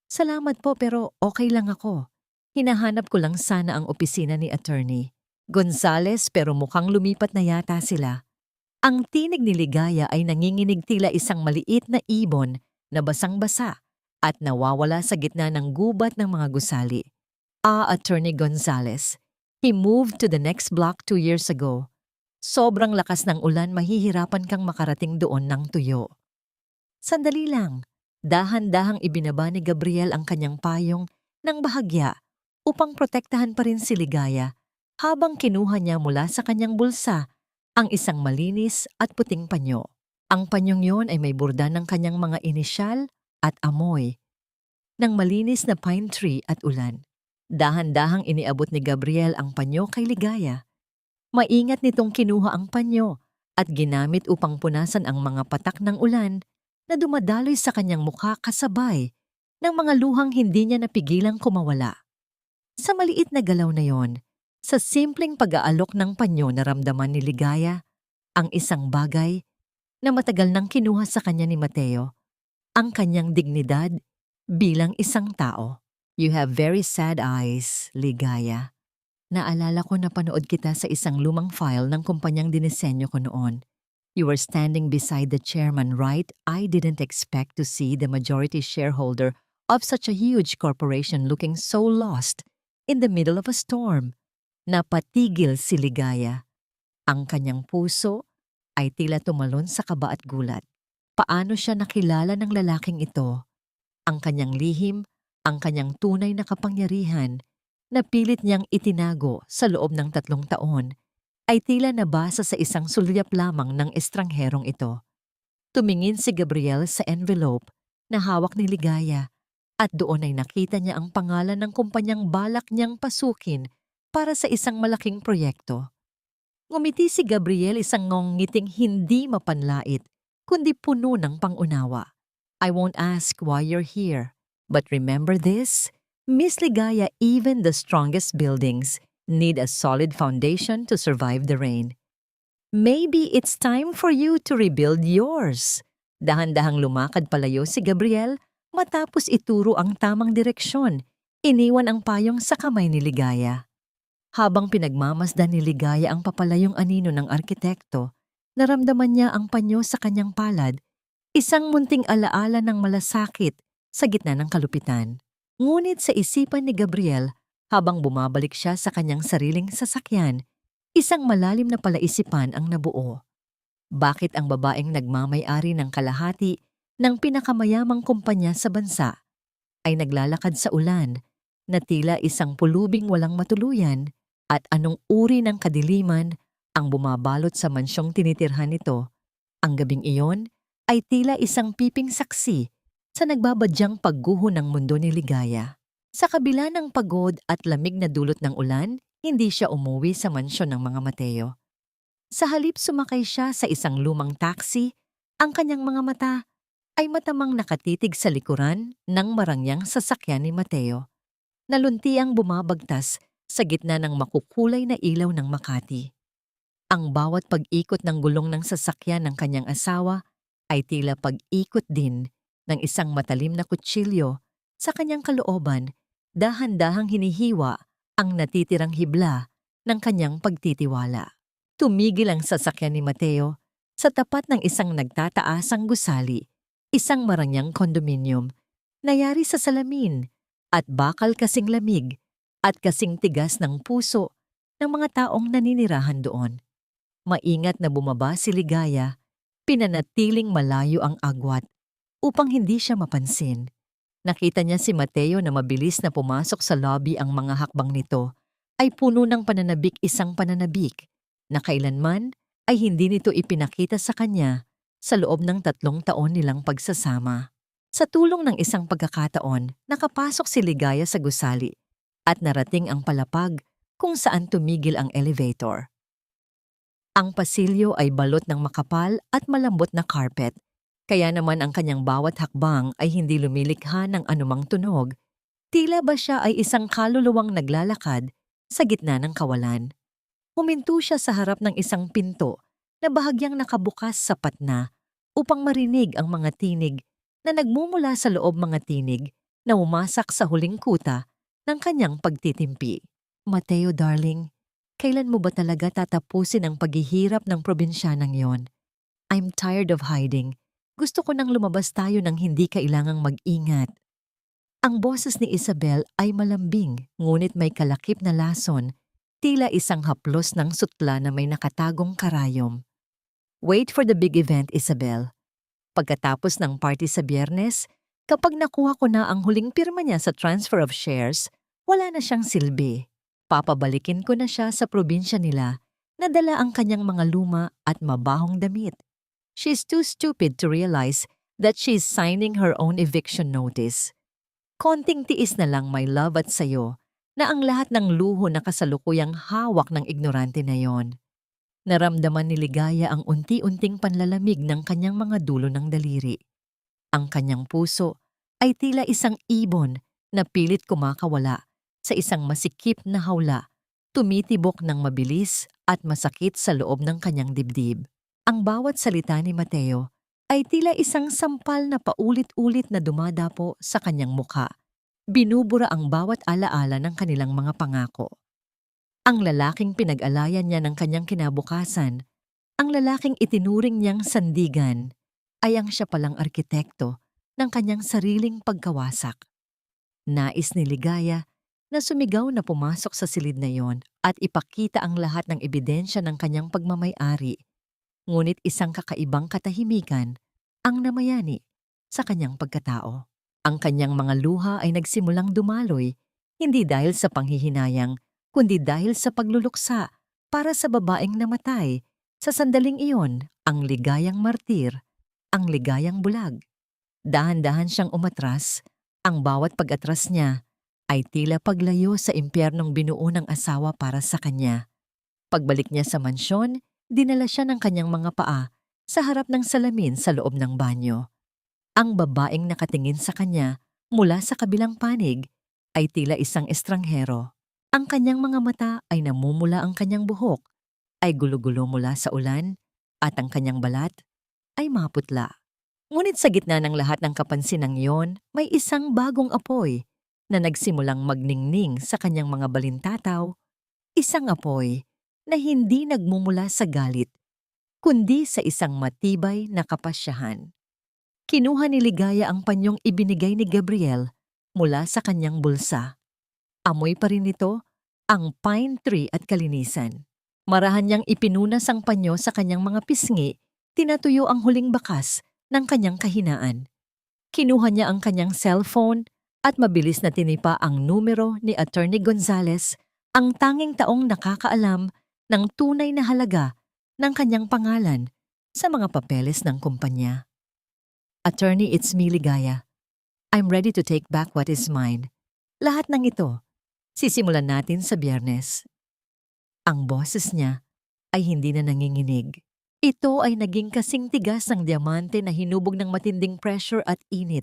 Salamat po, pero okay lang ako. Hinahanap ko lang sana ang opisina ni Attorney Gonzales, pero mukhang lumipat na yata sila. Ang tinig ni Ligaya ay nanginginig tila isang maliit na ibon na basang-basa at nawawala sa gitna ng gubat ng mga gusali. Attorney Gonzales. He moved to the next block 2 years ago. Sobrang lakas ng ulan, mahihirapan kang makarating doon ng tuyo. Sandali lang. Dahan-dahang ibinaba ni Gabriel ang kanyang payong ng bahagya upang protektahan pa rin si Ligaya habang kinuha niya mula sa kanyang bulsa ang isang malinis at puting panyo. Ang panyong yon ay may burda ng kanyang mga inisyal at amoy ng malinis na pine tree at ulan. Dahan-dahang iniabot ni Gabriel ang panyo kay Ligaya. Maingat nitong kinuha ang panyo at ginamit upang punasan ang mga patak ng ulan na dumadaloy sa kanyang mukha kasabay ng mga luhang hindi niya napigilang kumawala. Sa maliit na galaw na yon, sa simpleng pag-aalok ng panyo, naramdaman ni Ligaya ang isang bagay na matagal nang kinuha sa kanya ni Mateo, ang kanyang dignidad bilang isang tao. You have very sad eyes, Ligaya. Naalala ko na panood kita sa isang lumang file ng kumpanyang dinisenyo ko noon. You were standing beside the chairman, right? I didn't expect to see the majority shareholder of such a huge corporation looking so lost in the middle of a storm. Napatigil si Ligaya. Ang kanyang puso ay tila tumalon sa kaba at gulat. Paano siya nakilala ng lalaking ito? Ang kanyang lihim, ang kanyang tunay na kapangyarihan na pilit niyang itinago sa loob ng 3 taon ay tila nabasa sa isang sulyap lamang ng estrangherong ito. Tumingin si Gabriel sa envelope na hawak ni Ligaya at doon ay nakita niya ang pangalan ng kumpanyang balak niyang pasukin para sa isang malaking proyekto. Ngumiti si Gabriel, isang ngiting hindi mapanlait kundi puno ng pangunawa. I won't ask why you're here. But remember this, Miss Ligaya, even the strongest buildings need a solid foundation to survive the rain. Maybe it's time for you to rebuild yours. Dahan-dahang lumakad palayo si Gabriel matapos ituro ang tamang direksyon. Iniwan ang payong sa kamay ni Ligaya. Habang pinagmamasdan ni Ligaya ang papalayong anino ng arkitekto, naramdaman niya ang panyo sa kanyang palad, isang munting alaala ng malasakit sa gitna ng kalupitan. Ngunit sa isipan ni Gabriel, habang bumabalik siya sa kanyang sariling sasakyan, isang malalim na palaisipan ang nabuo. Bakit ang babaeng nagmamay-ari ng kalahati ng pinakamayamang kumpanya sa bansa ay naglalakad sa ulan na tila isang pulubing walang matuluyan, at anong uri ng kadiliman ang bumabalot sa mansyong tinitirhan nito? Ang gabing iyon ay tila isang piping saksi sa nagbabadyang pagguho ng mundo ni Ligaya. Sa kabila ng pagod at lamig na dulot ng ulan, hindi siya umuwi sa mansyon ng mga Mateo. Sa halip sumakay siya sa isang lumang taxi, ang kanyang mga mata ay matamang nakatitig sa likuran ng marangyang sasakyan ni Mateo. Naluntiang bumabagtas sa gitna ng makukulay na ilaw ng Makati. Ang bawat pag-ikot ng gulong ng sasakyan ng kanyang asawa ay tila pag-ikot din ng isang matalim na kutsilyo sa kanyang kalooban, dahan-dahang hinihiwa ang natitirang hibla ng kanyang pagtitiwala. Tumigil ang sasakyan ni Mateo sa tapat ng isang nagtataasang gusali, isang marangyang kondominium na yari sa salamin at bakal kasing lamig at kasing tigas ng puso ng mga taong naninirahan doon. Maingat na bumaba si Ligaya, pinanatiling malayo ang agwat upang hindi siya mapansin. Nakita niya si Mateo na mabilis na pumasok sa lobby. Ang mga hakbang nito ay puno ng pananabik, isang pananabik na kailanman ay hindi nito ipinakita sa kanya sa loob ng 3 taon nilang pagsasama. Sa tulong ng isang pagkakataon, nakapasok si Ligaya sa gusali at narating ang palapag kung saan tumigil ang elevator. Ang pasilyo ay balot ng makapal at malambot na carpet, kaya naman ang kanyang bawat hakbang ay hindi lumilikha ng anumang tunog. Tila ba siya ay isang kaluluwang naglalakad sa gitna ng kawalan. Huminto siya sa harap ng isang pinto na bahagyang nakabukas sapat na upang marinig ang mga tinig na nagmumula sa loob, mga tinig na umasak sa huling kuta ng kanyang pagtitimpi. Mateo darling, kailan mo ba talaga tatapusin ang paghihirap ng probinsyanang yon? I'm tired of hiding. Gusto ko nang lumabas tayo nang hindi kailangang mag-ingat. Ang boses ni Isabel ay malambing, ngunit may kalakip na lason, tila isang haplos ng sutla na may nakatagong karayom. Wait for the big event, Isabel. Pagkatapos ng party sa Biyernes, kapag nakuha ko na ang huling pirma niya sa transfer of shares, wala na siyang silbi. Papabalikin ko na siya sa probinsya nila na dala ang kanyang mga luma at mabahong damit. She's too stupid to realize that she's signing her own eviction notice. Konting tiis na lang, my love, at sayo na ang lahat ng luho na kasalukuyang hawak ng ignorante na yon. Naramdaman ni Ligaya ang unti-unting panlalamig ng kanyang mga dulo ng daliri. Ang kanyang puso ay tila isang ibon na pilit kumakawala sa isang masikip na hawla, tumitibok ng mabilis at masakit sa loob ng kanyang dibdib. Ang bawat salita ni Mateo ay tila isang sampal na paulit-ulit na dumadapo sa kanyang mukha. Binubura ang bawat alaala ng kanilang mga pangako. Ang lalaking pinag-alayan niya ng kanyang kinabukasan, ang lalaking itinuring niyang sandigan, ay ang siya palang arkitekto ng kanyang sariling pagkawasak. Nais ni Ligaya na sumigaw na pumasok sa silid na yon at ipakita ang lahat ng ebidensya ng kanyang pagmamay-ari. Ngunit isang kakaibang katahimikan ang namayani sa kanyang pagkatao. Ang kanyang mga luha ay nagsimulang dumaloy, hindi dahil sa panghihinayang, kundi dahil sa pagluluksa para sa babaeng namatay. Sa sandaling iyon, ang ligayang martir, ang ligayang bulag. Dahan-dahan siyang umatras, ang bawat pag-atras niya ay tila paglayo sa impyernong binuo ng asawa para sa kanya. Pagbalik niya sa mansyon, dinala siya ng kanyang mga paa sa harap ng salamin sa loob ng banyo. Ang babaeng nakatingin sa kanya Mula sa kabilang panig ay tila isang estranghero. Ang kanyang mga mata ay namumula, ang kanyang buhok ay gulo-gulo mula sa ulan at ang kanyang balat ay maputla. Ngunit sa gitna ng lahat ng kapansinang yon, may isang bagong apoy na nagsimulang magningning sa kanyang mga balintataw, isang apoy na hindi nagmumula sa galit, kundi sa isang matibay na kapasyahan. Kinuha ni Ligaya ang panyong ibinigay ni Gabriel mula sa kanyang bulsa. Amoy pa rin nito ang pine tree at kalinisan. Marahan niyang ipinunas ang panyo sa kanyang mga pisngi, tinatuyo ang huling bakas ng kanyang kahinaan. Kinuha niya ang kanyang cellphone at mabilis na tinipa ang numero ni Attorney Gonzales, ang tanging taong nakakaalam ng tunay na halaga ng kanyang pangalan sa mga papeles ng kumpanya. Attorney, it's me, Ligaya. I'm ready to take back what is mine. Lahat ng ito, sisimulan natin sa Biyernes. Ang boses niya ay hindi na nanginginig. Ito ay naging kasing tigas ng diamante na hinubog ng matinding pressure at init.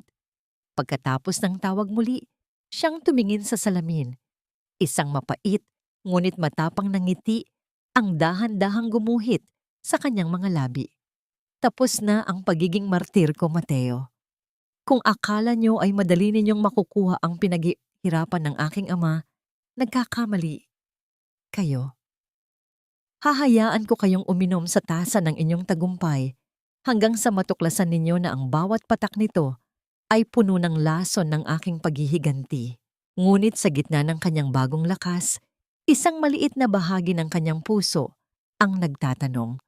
Pagkatapos ng tawag muli, siyang tumingin sa salamin. Isang mapait, ngunit matapang na ngiti ang dahan-dahang gumuhit sa kanyang mga labi. Tapos na ang pagiging martir ko, Mateo. Kung akala nyo ay madali ninyong makukuha ang pinaghihirapan ng aking ama, nagkakamali kayo. Hahayaan ko kayong uminom sa tasa ng inyong tagumpay hanggang sa matuklasan ninyo na ang bawat patak nito ay puno ng lason ng aking paghihiganti. Ngunit sa gitna ng kanyang bagong lakas, isang maliit na bahagi ng kanyang puso ang nagtatanong.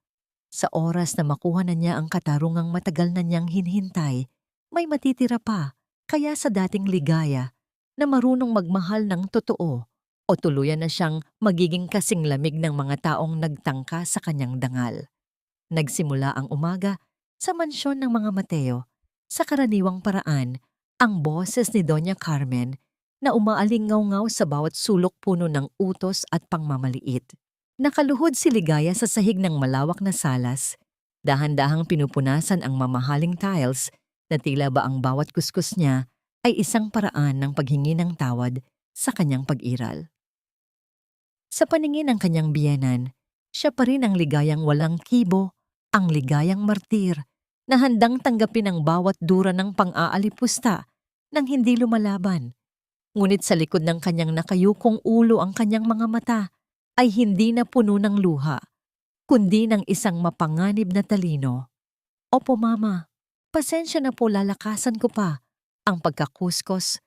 Sa oras na makuha na niya ang katarungang matagal na niyang hinhintay, may matitira pa kaya sa dating Ligaya na marunong magmahal ng totoo o tuluyan na siyang magiging kasing lamig ng mga taong nagtangka sa kanyang dangal. Nagsimula ang umaga sa mansyon ng mga Mateo. Sa karaniwang paraan, ang boses ni Doña Carmen na umaalingaw-ngaw sa bawat sulok puno ng utos at pangmamaliit. Nakaluhod si Ligaya sa sahig ng malawak na salas, dahan-dahang pinupunasan ang mamahaling tiles na tila ba ang bawat kuskus niya ay isang paraan ng paghingi ng tawad sa kanyang pag-iral. Sa paningin ng kanyang biyenan, siya pa rin ang ligayang walang kibo, ang ligayang martir, na handang tanggapin ang bawat dura ng pang-aalipusta nang hindi lumalaban. Ngunit sa likod ng kanyang nakayukong ulo ang kanyang mga mata ay hindi na puno ng luha, kundi ng isang mapanganib na talino. Opo, Mama, pasensya na po, lalakasan ko pa ang pagkakuskos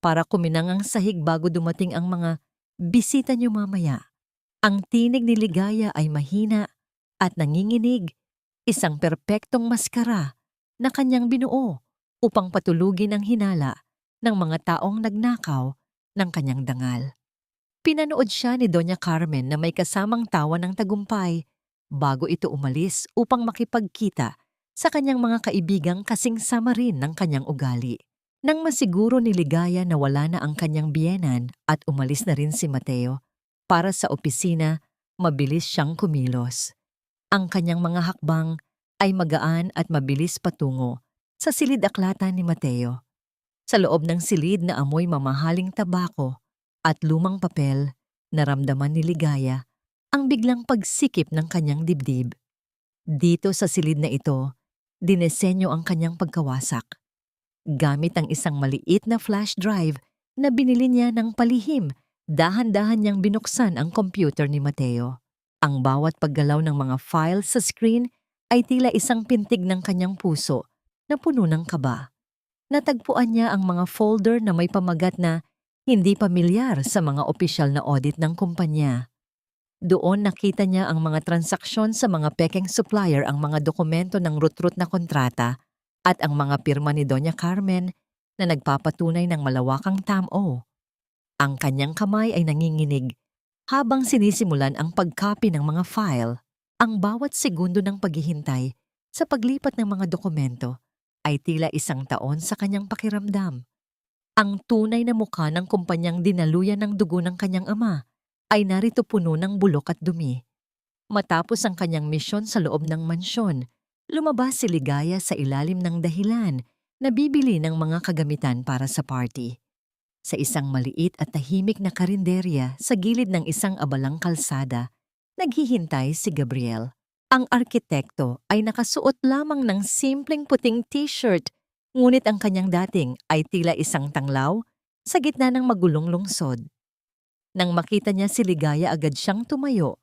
para kuminang ang sahig bago dumating ang mga bisita niyo mamaya. Ang tinig ni Ligaya ay mahina at nanginginig, isang perpektong maskara na kanyang binuo upang patulugin ang hinala ng mga taong nagnakaw ng kanyang dangal. Pinanood siya ni Doña Carmen na may kasamang tawa ng tagumpay bago ito umalis upang makipagkita sa kanyang mga kaibigang kasing sama rin ng kanyang ugali. Nang masiguro ni Ligaya na wala na ang kanyang biyenan at umalis na rin si Mateo para sa opisina, mabilis siyang kumilos. Ang kanyang mga hakbang ay magaan at mabilis patungo sa silid-aklatan ni Mateo. Sa loob ng silid na amoy mamahaling tabako at lumang papel, naramdaman ni Ligaya ang biglang pagsikip ng kanyang dibdib. Dito sa silid na ito, dinesenyo ang kanyang pagkawasak. Gamit ang isang maliit na flash drive na binili niya ng palihim, dahan-dahan niyang binuksan ang computer ni Mateo. Ang bawat paggalaw ng mga files sa screen ay tila isang pintig ng kanyang puso na puno ng kaba. Natagpuan niya ang mga folder na may pamagat na hindi pamilyar sa mga opisyal na audit ng kumpanya. Doon nakita niya ang mga transaksyon sa mga pekeng supplier, ang mga dokumento ng rutrut na kontrata at ang mga pirma ni Doña Carmen na nagpapatunay ng malawakang tamo. Ang kanyang kamay ay nanginginig habang sinisimulan ang pagcopy ng mga file. Ang bawat segundo ng paghihintay sa paglipat ng mga dokumento ay tila isang taon sa kanyang pakiramdam. Ang tunay na mukha ng kumpanyang dinaluyan ng dugo ng kanyang ama ay narito puno ng bulok at dumi. Matapos ang kanyang misyon sa loob ng mansyon, lumabas si Ligaya sa ilalim ng dahilan nabibili ng mga kagamitan para sa party. Sa isang maliit at tahimik na karinderya sa gilid ng isang abalang kalsada, naghihintay si Gabriel. Ang arkitekto ay nakasuot lamang ng simpleng puting t-shirt, ngunit ang kanyang dating ay tila isang tanglaw sa gitna ng magulong lungsod. Nang makita niya si Ligaya, agad siyang tumayo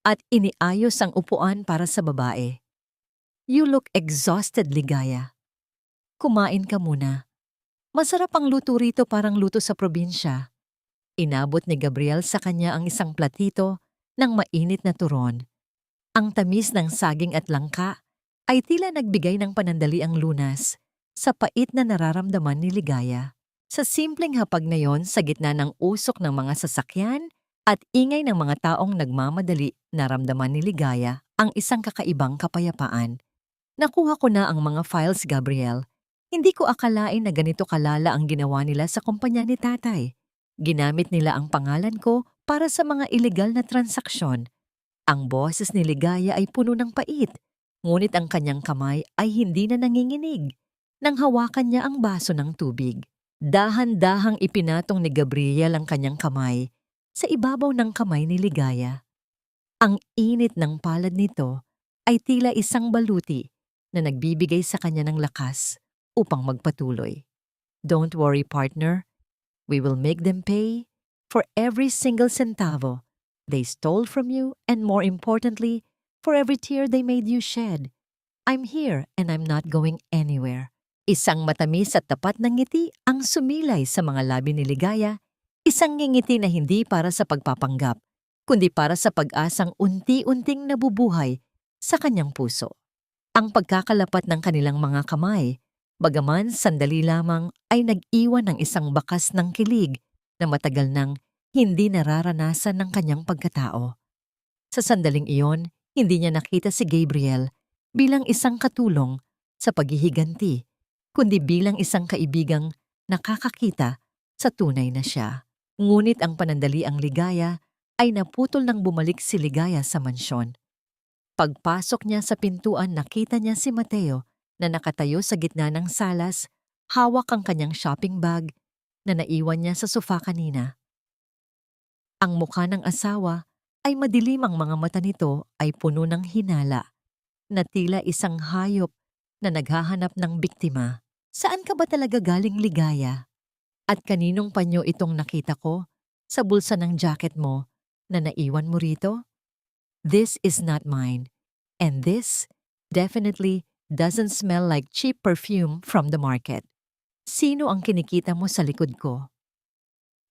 at iniayos ang upuan para sa babae. "You look exhausted, Ligaya. Kumain ka muna. Masarap ang luto rito, parang luto sa probinsya." Inabot ni Gabriel sa kanya ang isang platito ng mainit na turon. Ang tamis ng saging at langka ay tila nagbigay ng panandaliang lunas sa pait na nararamdaman ni Ligaya. Sa simpleng hapag na yon, sa gitna ng usok ng mga sasakyan at ingay ng mga taong nagmamadali, naramdaman ni Ligaya ang isang kakaibang kapayapaan. "Nakuha ko na ang mga files, Gabriel. Hindi ko akalain na ganito kalala ang ginawa nila sa kumpanya ni tatay. Ginamit nila ang pangalan ko para sa mga ilegal na transaksyon." Ang boses ni Ligaya ay puno ng pait, ngunit ang kanyang kamay ay hindi na nanginginig nang hawakan niya ang baso ng tubig. Dahan-dahang ipinatong ni Gabriel ang kanyang kamay sa ibabaw ng kamay ni Ligaya. Ang init ng palad nito ay tila isang baluti na nagbibigay sa kanya ng lakas upang magpatuloy. "Don't worry, partner. We will make them pay for every single centavo they stole from you, and more importantly, for every tear they made you shed. I'm here and I'm not going anywhere." Isang matamis at tapat na ngiti ang sumilay sa mga labi ni Ligaya, isang ngingiti na hindi para sa pagpapanggap, kundi para sa pag-asang unti-unting nabubuhay sa kanyang puso. Ang pagkakalapat ng kanilang mga kamay, bagaman sandali lamang, ay nag-iwan ng isang bakas ng kilig na matagal nang hindi nararanasan ng kanyang pagkatao. Sa sandaling iyon, hindi niya nakita si Gabriel bilang isang katulong sa paghihiganti, kundi bilang isang kaibigang nakakakita sa tunay na siya. Ngunit ang panandaliang ligaya ay naputol nang bumalik si Ligaya sa mansyon. Pagpasok niya sa pintuan, nakita niya si Mateo na nakatayo sa gitna ng salas, hawak ang kanyang shopping bag na naiwan niya sa sofa kanina. Ang mukha ng asawa ay madilim, ang mga mata nito ay puno ng hinala, na tila isang hayop na naghahanap ng biktima. "Saan ka ba talaga galing, Ligaya? At kaninong panyo itong nakita ko sa bulsa ng jacket mo na naiwan mo rito? This is not mine, and this definitely doesn't smell like cheap perfume from the market. Sino ang kinikita mo sa likod ko?"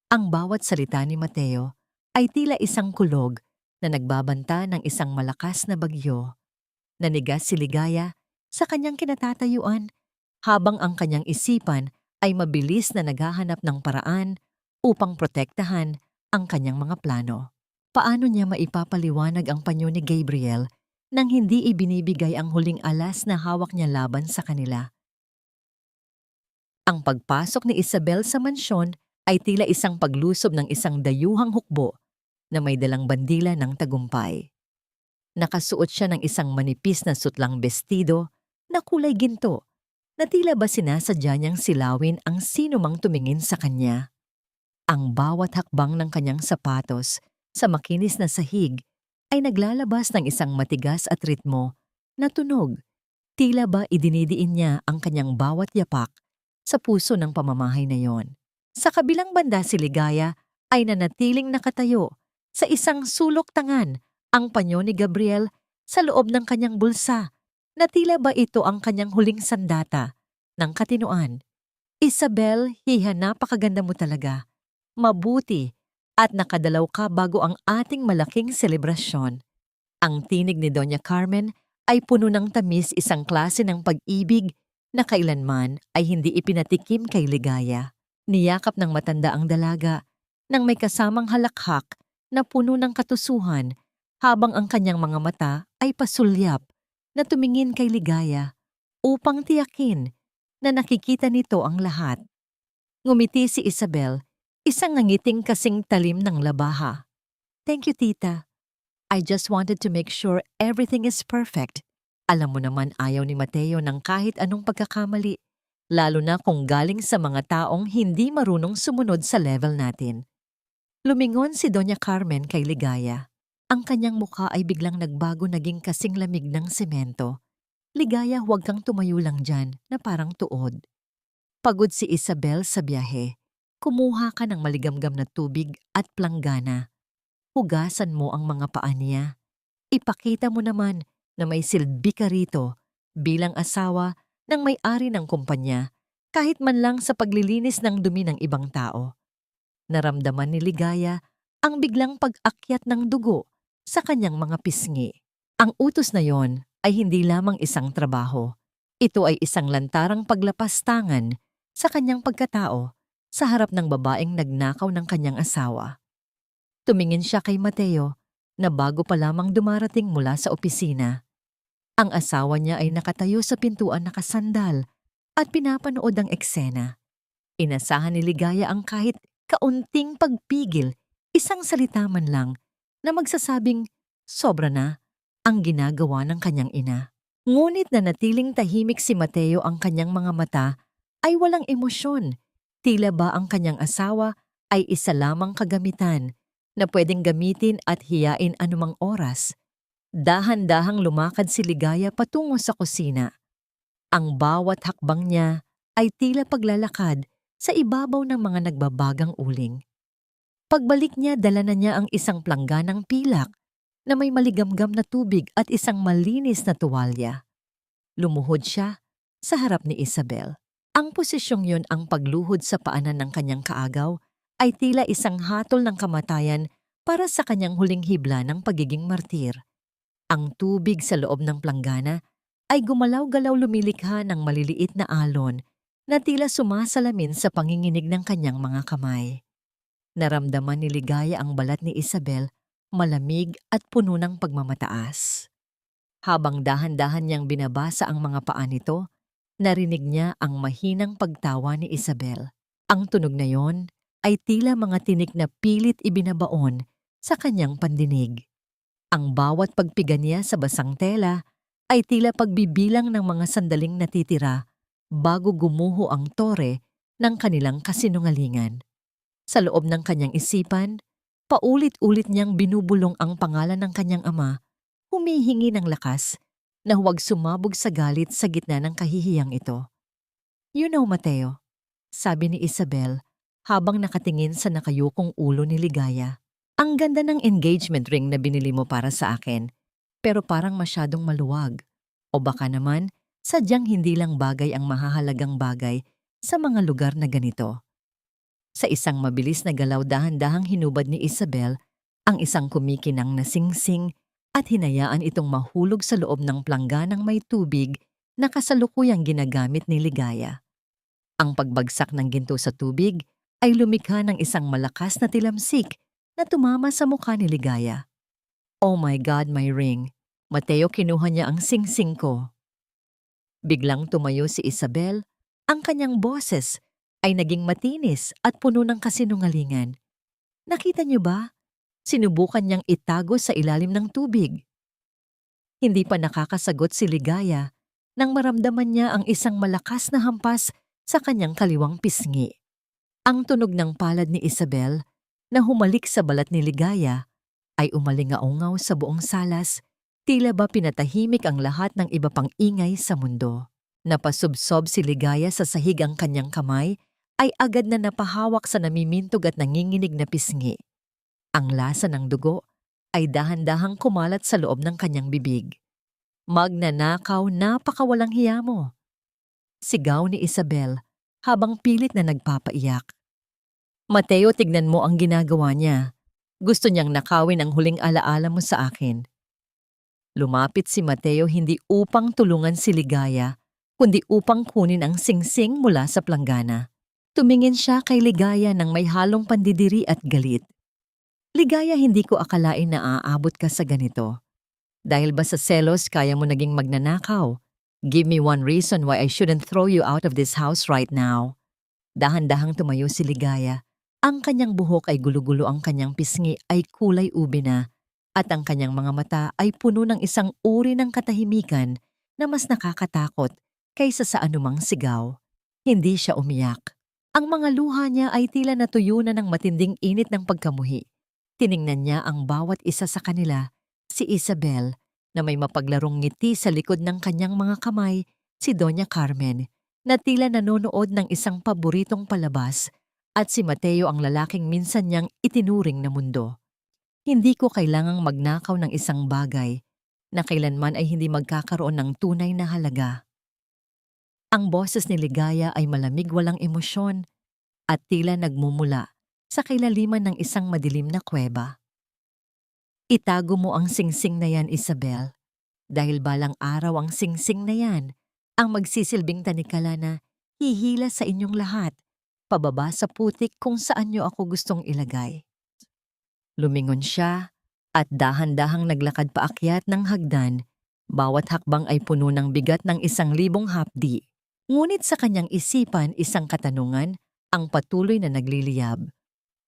Ang bawat salita ni Mateo ay tila isang kulog na nagbabanta ng isang malakas na bagyo. Nanigas si Ligaya sa kanyang kinatatayuan, habang ang kanyang isipan ay mabilis na naghahanap ng paraan upang protektahan ang kanyang mga plano. Paano niya maipapaliwanag ang panyo ni Gabriel nang hindi ibinibigay ang huling alas na hawak niya laban sa kanila? Ang pagpasok ni Isabel sa mansyon ay tila isang paglusob ng isang dayuhang hukbo na may dalang bandila ng tagumpay. Nakasuot siya ng isang manipis na sutlang bestido na kulay ginto, na tila ba sinasadya niyang silawin ang sino mang tumingin sa kanya. Ang bawat hakbang ng kanyang sapatos sa makinis na sahig ay naglalabas ng isang matigas at ritmo na tunog. Tila ba idinidiin niya ang kanyang bawat yapak sa puso ng pamamahay na yon. Sa kabilang banda, si Ligaya ay nanatiling nakatayo sa isang sulok tangan, ang panyo ni Gabriel sa loob ng kanyang bulsa, na tila ba ito ang kanyang huling sandata ng katinoan. "Isabel, hiha, napakaganda mo talaga. Mabuti at nakadalaw ka bago ang ating malaking selebrasyon." Ang tinig ni Doña Carmen ay puno ng tamis, isang klase ng pag-ibig na kailanman ay hindi ipinatikim kay Ligaya. Niyakap ng matanda ang dalaga nang may kasamang halakhak na puno ng katusuhan, habang ang kanyang mga mata ay pasulyap na tumingin kay Ligaya upang tiyakin na nakikita nito ang lahat. Ngumiti si Isabel, isang ngangiting kasing talim ng labaha. "Thank you, tita. I just wanted to make sure everything is perfect. Alam mo naman, ayaw ni Mateo ng kahit anong pagkakamali. lalo na kung galing sa mga taong hindi marunong sumunod sa level natin. Lumingon si Doña Carmen kay Ligaya. Ang kanyang mukha ay biglang nagbago, naging kasing lamig ng semento. Ligaya, huwag kang tumayo lang dyan na parang tuod. Pagod si Isabel sa biyahe. Kumuha ka ng maligamgam na tubig at planggana. Hugasan mo ang mga paa niya. Ipakita mo naman na may silbi ka rito bilang asawa ng may-ari ng kumpanya, kahit man lang sa paglilinis ng dumi ng ibang tao. Naramdaman ni Ligaya ang biglang pag-akyat ng dugo sa kanyang mga pisngi. Ang utos na yon ay hindi lamang isang trabaho. Ito ay isang lantarang paglapastangan sa kanyang pagkatao sa harap ng babaeng nagnakaw ng kanyang asawa. Tumingin siya kay Mateo na bago pa lamang dumarating mula sa opisina. Ang asawa niya ay nakatayo sa pintuan nakasandal at pinapanood ang eksena. Inasahan ni Ligaya ang kahit kaunting pagpigil, isang salita man lang na magsasabing sobra na ang ginagawa ng kanyang ina. Ngunit nanatiling tahimik si Mateo, ang kanyang mga mata ay walang emosyon. Tila ba ang kanyang asawa ay isa lamang kagamitan na pwedeng gamitin at hiyain anumang oras. Dahan-dahang lumakad si Ligaya patungo sa kusina. Ang bawat hakbang niya ay tila paglalakad sa ibabaw ng mga nagbabagang uling. Pagbalik niya, dala na niya ang isang plangganang pilak na may maligamgam na tubig at isang malinis na tuwalya. Lumuhod siya sa harap ni Isabel. Ang posisyong yun, ang pagluhod sa paanan ng kanyang kaagaw, ay tila isang hatol ng kamatayan para sa kanyang huling hibla ng pagiging martir. Ang tubig sa loob ng planggana ay gumalaw-galaw, lumilikha ng maliliit na alon na tila sumasalamin sa panginginig ng kanyang mga kamay. Naramdaman ni Ligaya ang balat ni Isabel, malamig at puno ng pagmamataas. Habang dahan-dahan niyang binabasa ang mga paa nito, narinig niya ang mahinang pagtawa ni Isabel. Ang tunog na yon ay tila mga tinik na pilit ibinabaon sa kanyang pandinig. Ang bawat pagpiga niya sa basang tela ay tila pagbibilang ng mga sandaling natitira bago gumuho ang tore ng kanilang kasinungalingan. Sa loob ng kanyang isipan, paulit-ulit niyang binubulong ang pangalan ng kanyang ama, humihingi ng lakas na huwag sumabog sa galit sa gitna ng kahihiyang ito. "You know, Mateo," sabi ni Isabel habang nakatingin sa nakayukong ulo ni Ligaya, "ang ganda ng engagement ring na binili mo para sa akin, pero parang masyadong maluwag. O baka naman, sadyang hindi lang bagay ang mahahalagang bagay sa mga lugar na ganito." Sa isang mabilis na galaw, dahan-dahang hinubad ni Isabel ang isang kumikinang na singsing at hinayaan itong mahulog sa loob ng plangganang may tubig na kasalukuyang ginagamit ni Ligaya. Ang pagbagsak ng ginto sa tubig ay lumikha ng isang malakas na tilamsik na tumama sa mukha ni Ligaya. "Oh my God, my ring." Mateo, kinuha niya ang singsing ko. Biglang tumayo si Isabel. Ang kanyang boses ay naging matinis at puno ng kasinungalingan. "Nakita niyo ba? Sinubukan niyang itago sa ilalim ng tubig." Hindi pa nakakasagot si Ligaya nang maramdaman niya ang isang malakas na hampas sa kanyang kaliwang pisngi. Ang tunog ng palad ni Isabel na humalik sa balat ni Ligaya ay umalingaungaw sa buong salas, tila ba pinatahimik ang lahat ng iba pang ingay sa mundo. Napasubsob si Ligaya sa sahig, ang kanyang kamay ay agad na napahawak sa namimintog at nanginginig na pisngi. Ang lasa ng dugo ay dahan-dahang kumalat sa loob ng kanyang bibig. "Magnanakaw, napakawalang hiya mo!" sigaw ni Isabel habang pilit na nagpapaiyak. "Mateo, tignan mo ang ginagawa niya. Gusto niyang nakawin ang huling alaala mo sa akin." Lumapit si Mateo hindi upang tulungan si Ligaya, kundi upang kunin ang singsing mula sa planggana. Tumingin siya kay Ligaya ng may halong pandidiri at galit. "Ligaya, hindi ko akalain na aabot ka sa ganito. Dahil ba sa selos kaya mo naging magnanakaw? Give me one reason why I shouldn't throw you out of this house right now." Dahan-dahang tumayo si Ligaya. Ang kanyang buhok ay gulo-gulo, ang kanyang pisngi ay kulay ube na, at ang kanyang mga mata ay puno ng isang uri ng katahimikan na mas nakakatakot kaysa sa anumang sigaw. Hindi siya umiyak. Ang mga luha niya ay tila natuyo na ng matinding init ng pagkamuhi. Tiningnan niya ang bawat isa sa kanila, si Isabel, na may mapaglarong ngiti sa likod ng kanyang mga kamay, si Doña Carmen, na tila nanonood ng isang paboritong palabas, at si Mateo ang lalaking minsan niyang itinuring na mundo. Hindi ko kailangang magnakaw ng isang bagay na kailanman ay hindi magkakaroon ng tunay na halaga. Ang boses ni Ligaya ay malamig, walang emosyon, at tila nagmumula sa kailaliman ng isang madilim na kuweba. Itago mo ang singsing na yan, Isabel, dahil balang araw ang singsing na yan ang magsisilbing tanikala na hihila sa inyong lahat, pababa sa putik kung saan niyo ako gustong ilagay. Lumingon siya at dahan-dahang naglakad paakyat ng hagdan. Bawat hakbang ay puno ng bigat ng 1,000 hapdi. Ngunit sa kanyang isipan isang katanungan ang patuloy na nagliliyab.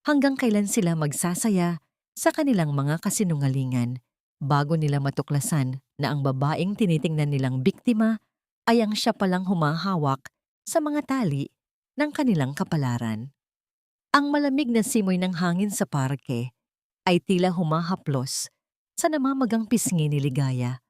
Hanggang kailan sila magsasaya sa kanilang mga kasinungalingan bago nila matuklasan na ang babaeng tinitingnan nilang biktima ay ang siya palang humahawak sa mga tali ng kanilang kapalaran. Ang malamig na simoy ng hangin sa parke ay tila humahaplos sa namamagang pisngi ni Ligaya.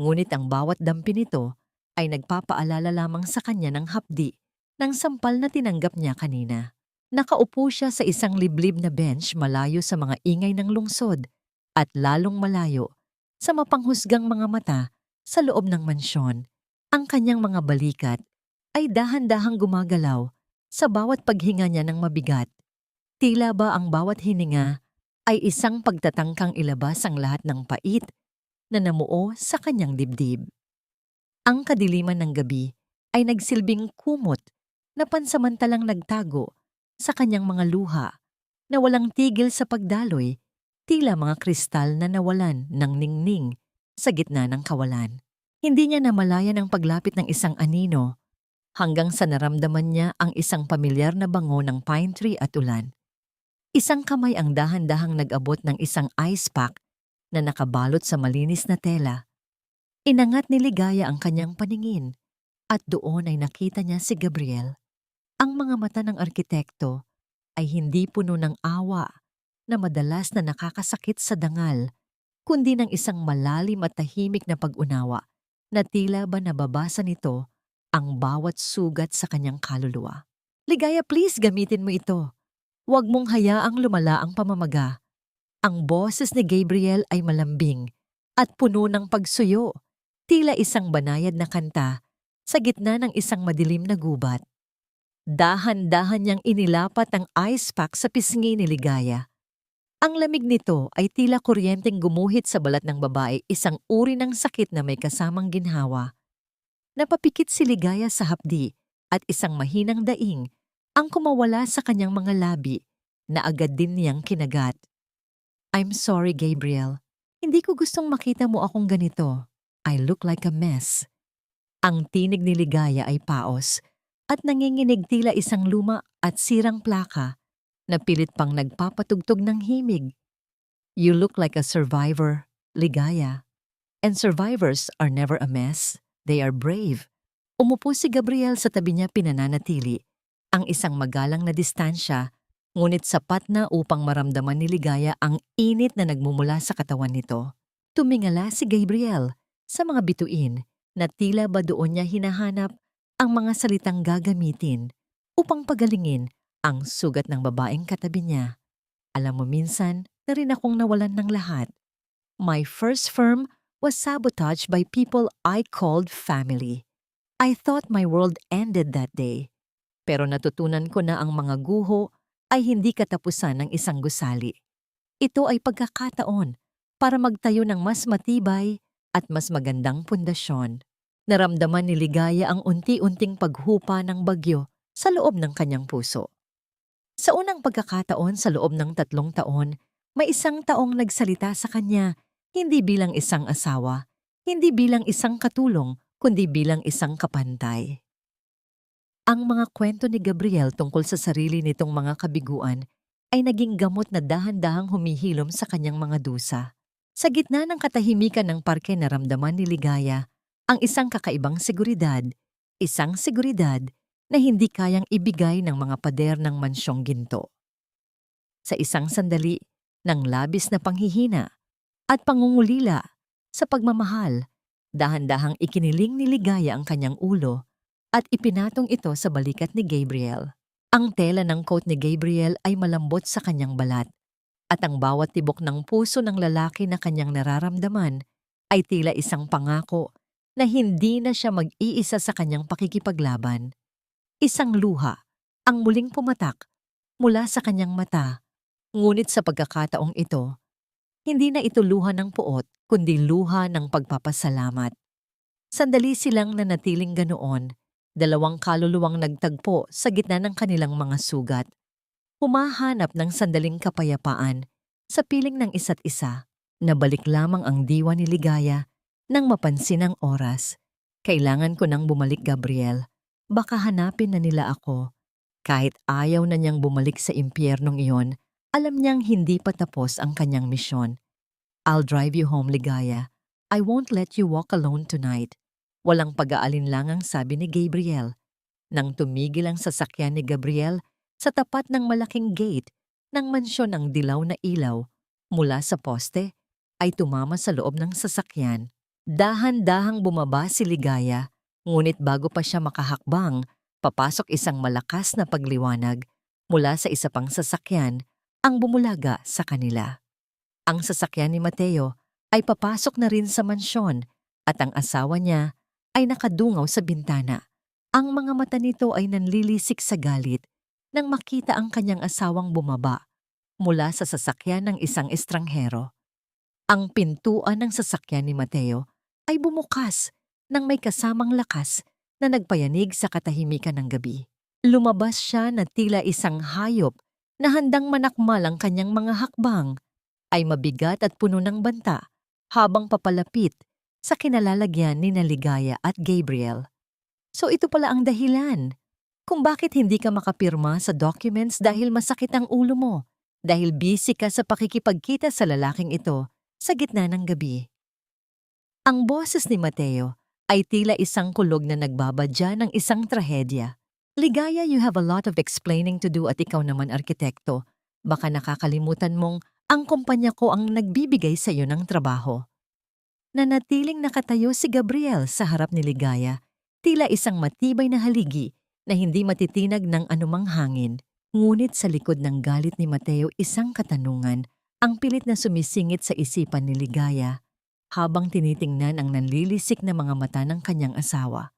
Ngunit ang bawat dampi nito ay nagpapaalala lamang sa kanya ng hapdi ng sampal na tinanggap niya kanina. Nakaupo siya sa isang liblib na bench malayo sa mga ingay ng lungsod at lalong malayo sa mapanghusgang mga mata sa loob ng mansyon. Ang kanyang mga balikat ay dahan-dahang gumagalaw sa bawat paghinga niya ng mabigat. Tila ba ang bawat hininga ay isang pagtatangkang ilabas ang lahat ng pait na namuo sa kanyang dibdib. Ang kadiliman ng gabi ay nagsilbing kumot na pansamantalang nagtago sa kanyang mga luha na walang tigil sa pagdaloy, tila mga kristal na nawalan ng ningning sa gitna ng kawalan. Hindi niya namalayan ang paglapit ng isang anino hanggang sa naramdaman niya ang isang pamilyar na bango ng pine tree at ulan. Isang kamay ang dahan-dahang nag-abot ng isang ice pack na nakabalot sa malinis na tela. Inangat ni Ligaya ang kanyang paningin at doon ay nakita niya si Gabriel. Ang mga mata ng arkitekto ay hindi puno ng awa na madalas na nakakasakit sa dangal, kundi ng isang malalim at tahimik na pag-unawa na tila ba nababasa nito ang bawat sugat sa kanyang kaluluwa. Ligaya, please gamitin mo ito. Huwag mong hayaang lumala ang pamamaga. Ang boses ni Gabriel ay malambing at puno ng pagsuyo, tila isang banayad na kanta sa gitna ng isang madilim na gubat. Dahan-dahan niyang inilapat ang ice pack sa pisngi ni Ligaya. Ang lamig nito ay tila kuryenteng gumuhit sa balat ng babae, isang uri ng sakit na may kasamang ginhawa. Napapikit si Ligaya sa hapdi at isang mahinang daing ang kumawala sa kanyang mga labi na agad din niyang kinagat. I'm sorry, Gabriel. Hindi ko gustong makita mo akong ganito. I look like a mess. Ang tinig ni Ligaya ay paos at nanginginig tila isang luma at sirang plaka na pilit pang nagpapatugtog ng himig. You look like a survivor, Ligaya. And survivors are never a mess. They are brave. Umupo si Gabriel sa tabi niya, pinananatili ang isang magalang na distansya, ngunit sapat na upang maramdaman ni Ligaya ang init na nagmumula sa katawan nito. Tumingala si Gabriel sa mga bituin na tila ba doon niya hinahanap ang mga salitang gagamitin upang pagalingin ang sugat ng babaeng katabi niya. Alam mo, minsan na rin akong nawalan ng lahat. My first firm was sabotaged by people I called family. I thought my world ended that day. Pero natutunan ko na ang mga guho ay hindi katapusan ng isang gusali. Ito ay pagkakataon para magtayo ng mas matibay at mas magandang pundasyon. Naramdaman ni Ligaya ang unti-unting paghupa ng bagyo sa loob ng kanyang puso. Sa unang pagkakataon sa loob ng 3 taon, may isang taong nagsalita sa kanya, hindi bilang isang asawa, hindi bilang isang katulong, kundi bilang isang kapantay. Ang mga kwento ni Gabriel tungkol sa sarili nitong mga kabiguan ay naging gamot na dahan-dahang humihilom sa kanyang mga dusa. Sa gitna ng katahimikan ng parke, naramdaman ni Ligaya ang isang kakaibang seguridad na hindi kayang ibigay ng mga pader ng mansyong ginto. Sa isang sandali ng labis na panghihina at pangungulila sa pagmamahal, dahan-dahang ikiniling ni Ligaya ang kanyang ulo at ipinatong ito sa balikat ni Gabriel. Ang tela ng coat ni Gabriel ay malambot sa kanyang balat at ang bawat tibok ng puso ng lalaki na kanyang nararamdaman ay tila isang pangako na hindi na siya mag-iisa sa kanyang pakikipaglaban. Isang luha ang muling pumatak mula sa kanyang mata, ngunit sa pagkakataong ito, hindi na ito luha ng puot kundi luha ng pagpapasalamat. Sandali silang nanatiling ganoon, dalawang kaluluwang nagtagpo sa gitna ng kanilang mga sugat. Humahanap ng sandaling kapayapaan sa piling ng isa't isa. Nabalik lamang ang diwa ni Ligaya nang mapansin ang oras. Kailangan ko nang bumalik, Gabriel. Baka hanapin na nila ako. Kahit ayaw na niyang bumalik sa impyernong iyon, alam niyang hindi pa tapos ang kanyang misyon. I'll drive you home, Ligaya. I won't let you walk alone tonight. Walang pag-aalinlangang sabi ni Gabriel. Nang tumigil ang sasakyan ni Gabriel sa tapat ng malaking gate ng mansyon, ang dilaw na ilaw mula sa poste ay tumama sa loob ng sasakyan. Dahan-dahang bumaba si Ligaya, ngunit bago pa siya makahakbang, papasok isang malakas na pagliwanag mula sa isa pang sasakyan ang bumulaga sa kanila. Ang sasakyan ni Mateo ay papasok na rin sa mansyon at ang asawa niya ay nakadungaw sa bintana. Ang mga mata nito ay nanlilisik sa galit nang makita ang kanyang asawang bumaba mula sa sasakyan ng isang estranghero. Ang pintuan ng sasakyan ni Mateo ay bumukas nang may kasamang lakas na nagpayanig sa katahimikan ng gabi. Lumabas siya na tila isang hayop na handang manakmal. Ang kanyang mga hakbang ay mabigat at puno ng banta habang papalapit sa kinalalagyan ni Ligaya at Gabriel. So ito pala ang dahilan kung bakit hindi ka makapirma sa documents, dahil masakit ang ulo mo, dahil busy ka sa pakikipagkita sa lalaking ito sa gitna ng gabi. Ang boses ni Mateo ay tila isang kulog na nagbabadya ng isang trahedya. Ligaya, you have a lot of explaining to do at ikaw naman arkitekto. Baka nakakalimutan mong ang kumpanya ko ang nagbibigay sa iyo ng trabaho. Nanatiling nakatayo si Gabriel sa harap ni Ligaya, tila isang matibay na haligi na hindi matitinag ng anumang hangin. Ngunit sa likod ng galit ni Mateo, isang katanungan ang pilit na sumisingit sa isipan ni Ligaya habang tinitingnan ang nanlilisik na mga mata ng kanyang asawa.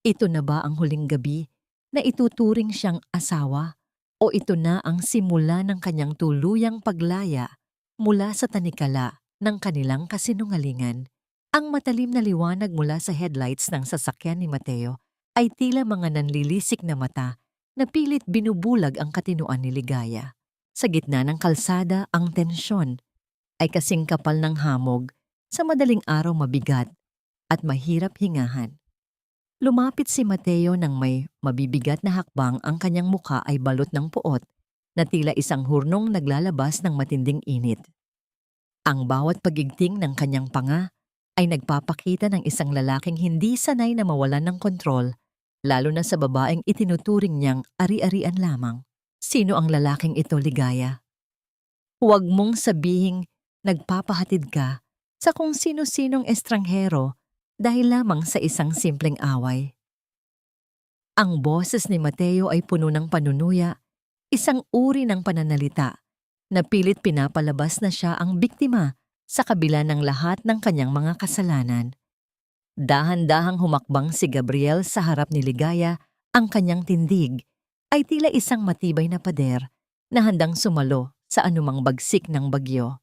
Ito na ba ang huling gabi na ituturing siyang asawa? O ito na ang simula ng kanyang tuluyang paglaya mula sa tanikala ng kanilang kasinungalingan? Ang matalim na liwanag mula sa headlights ng sasakyan ni Mateo ay tila mga nanlilisik na mata na pilit binubulag ang katinuan ni Ligaya. Sa gitna ng kalsada, ang tensyon ay kasing kapal ng hamog sa madaling araw, mabigat at mahirap hingahan. Lumapit si Mateo nang may mabibigat na hakbang. Ang kanyang mukha ay balot ng puot na tila isang hurnong naglalabas ng matinding init. Ang bawat pagigting ng kanyang panga ay nagpapakita ng isang lalaking hindi sanay na mawalan ng kontrol, lalo na sa babaeng itinuturing niyang ari-arian lamang. Sino ang lalaking ito, Ligaya? Huwag mong sabihing nagpapahatid ka sa kung sino-sinong estranghero dahil lamang sa isang simpleng away. Ang boses ni Mateo ay puno ng panunuya, isang uri ng pananalita na pilit pinapalabas na siya ang biktima sa kabila ng lahat ng kanyang mga kasalanan. Dahan-dahang humakbang si Gabriel sa harap ni Ligaya. Ang kanyang tindig ay tila isang matibay na pader na handang sumalo sa anumang bagsik ng bagyo.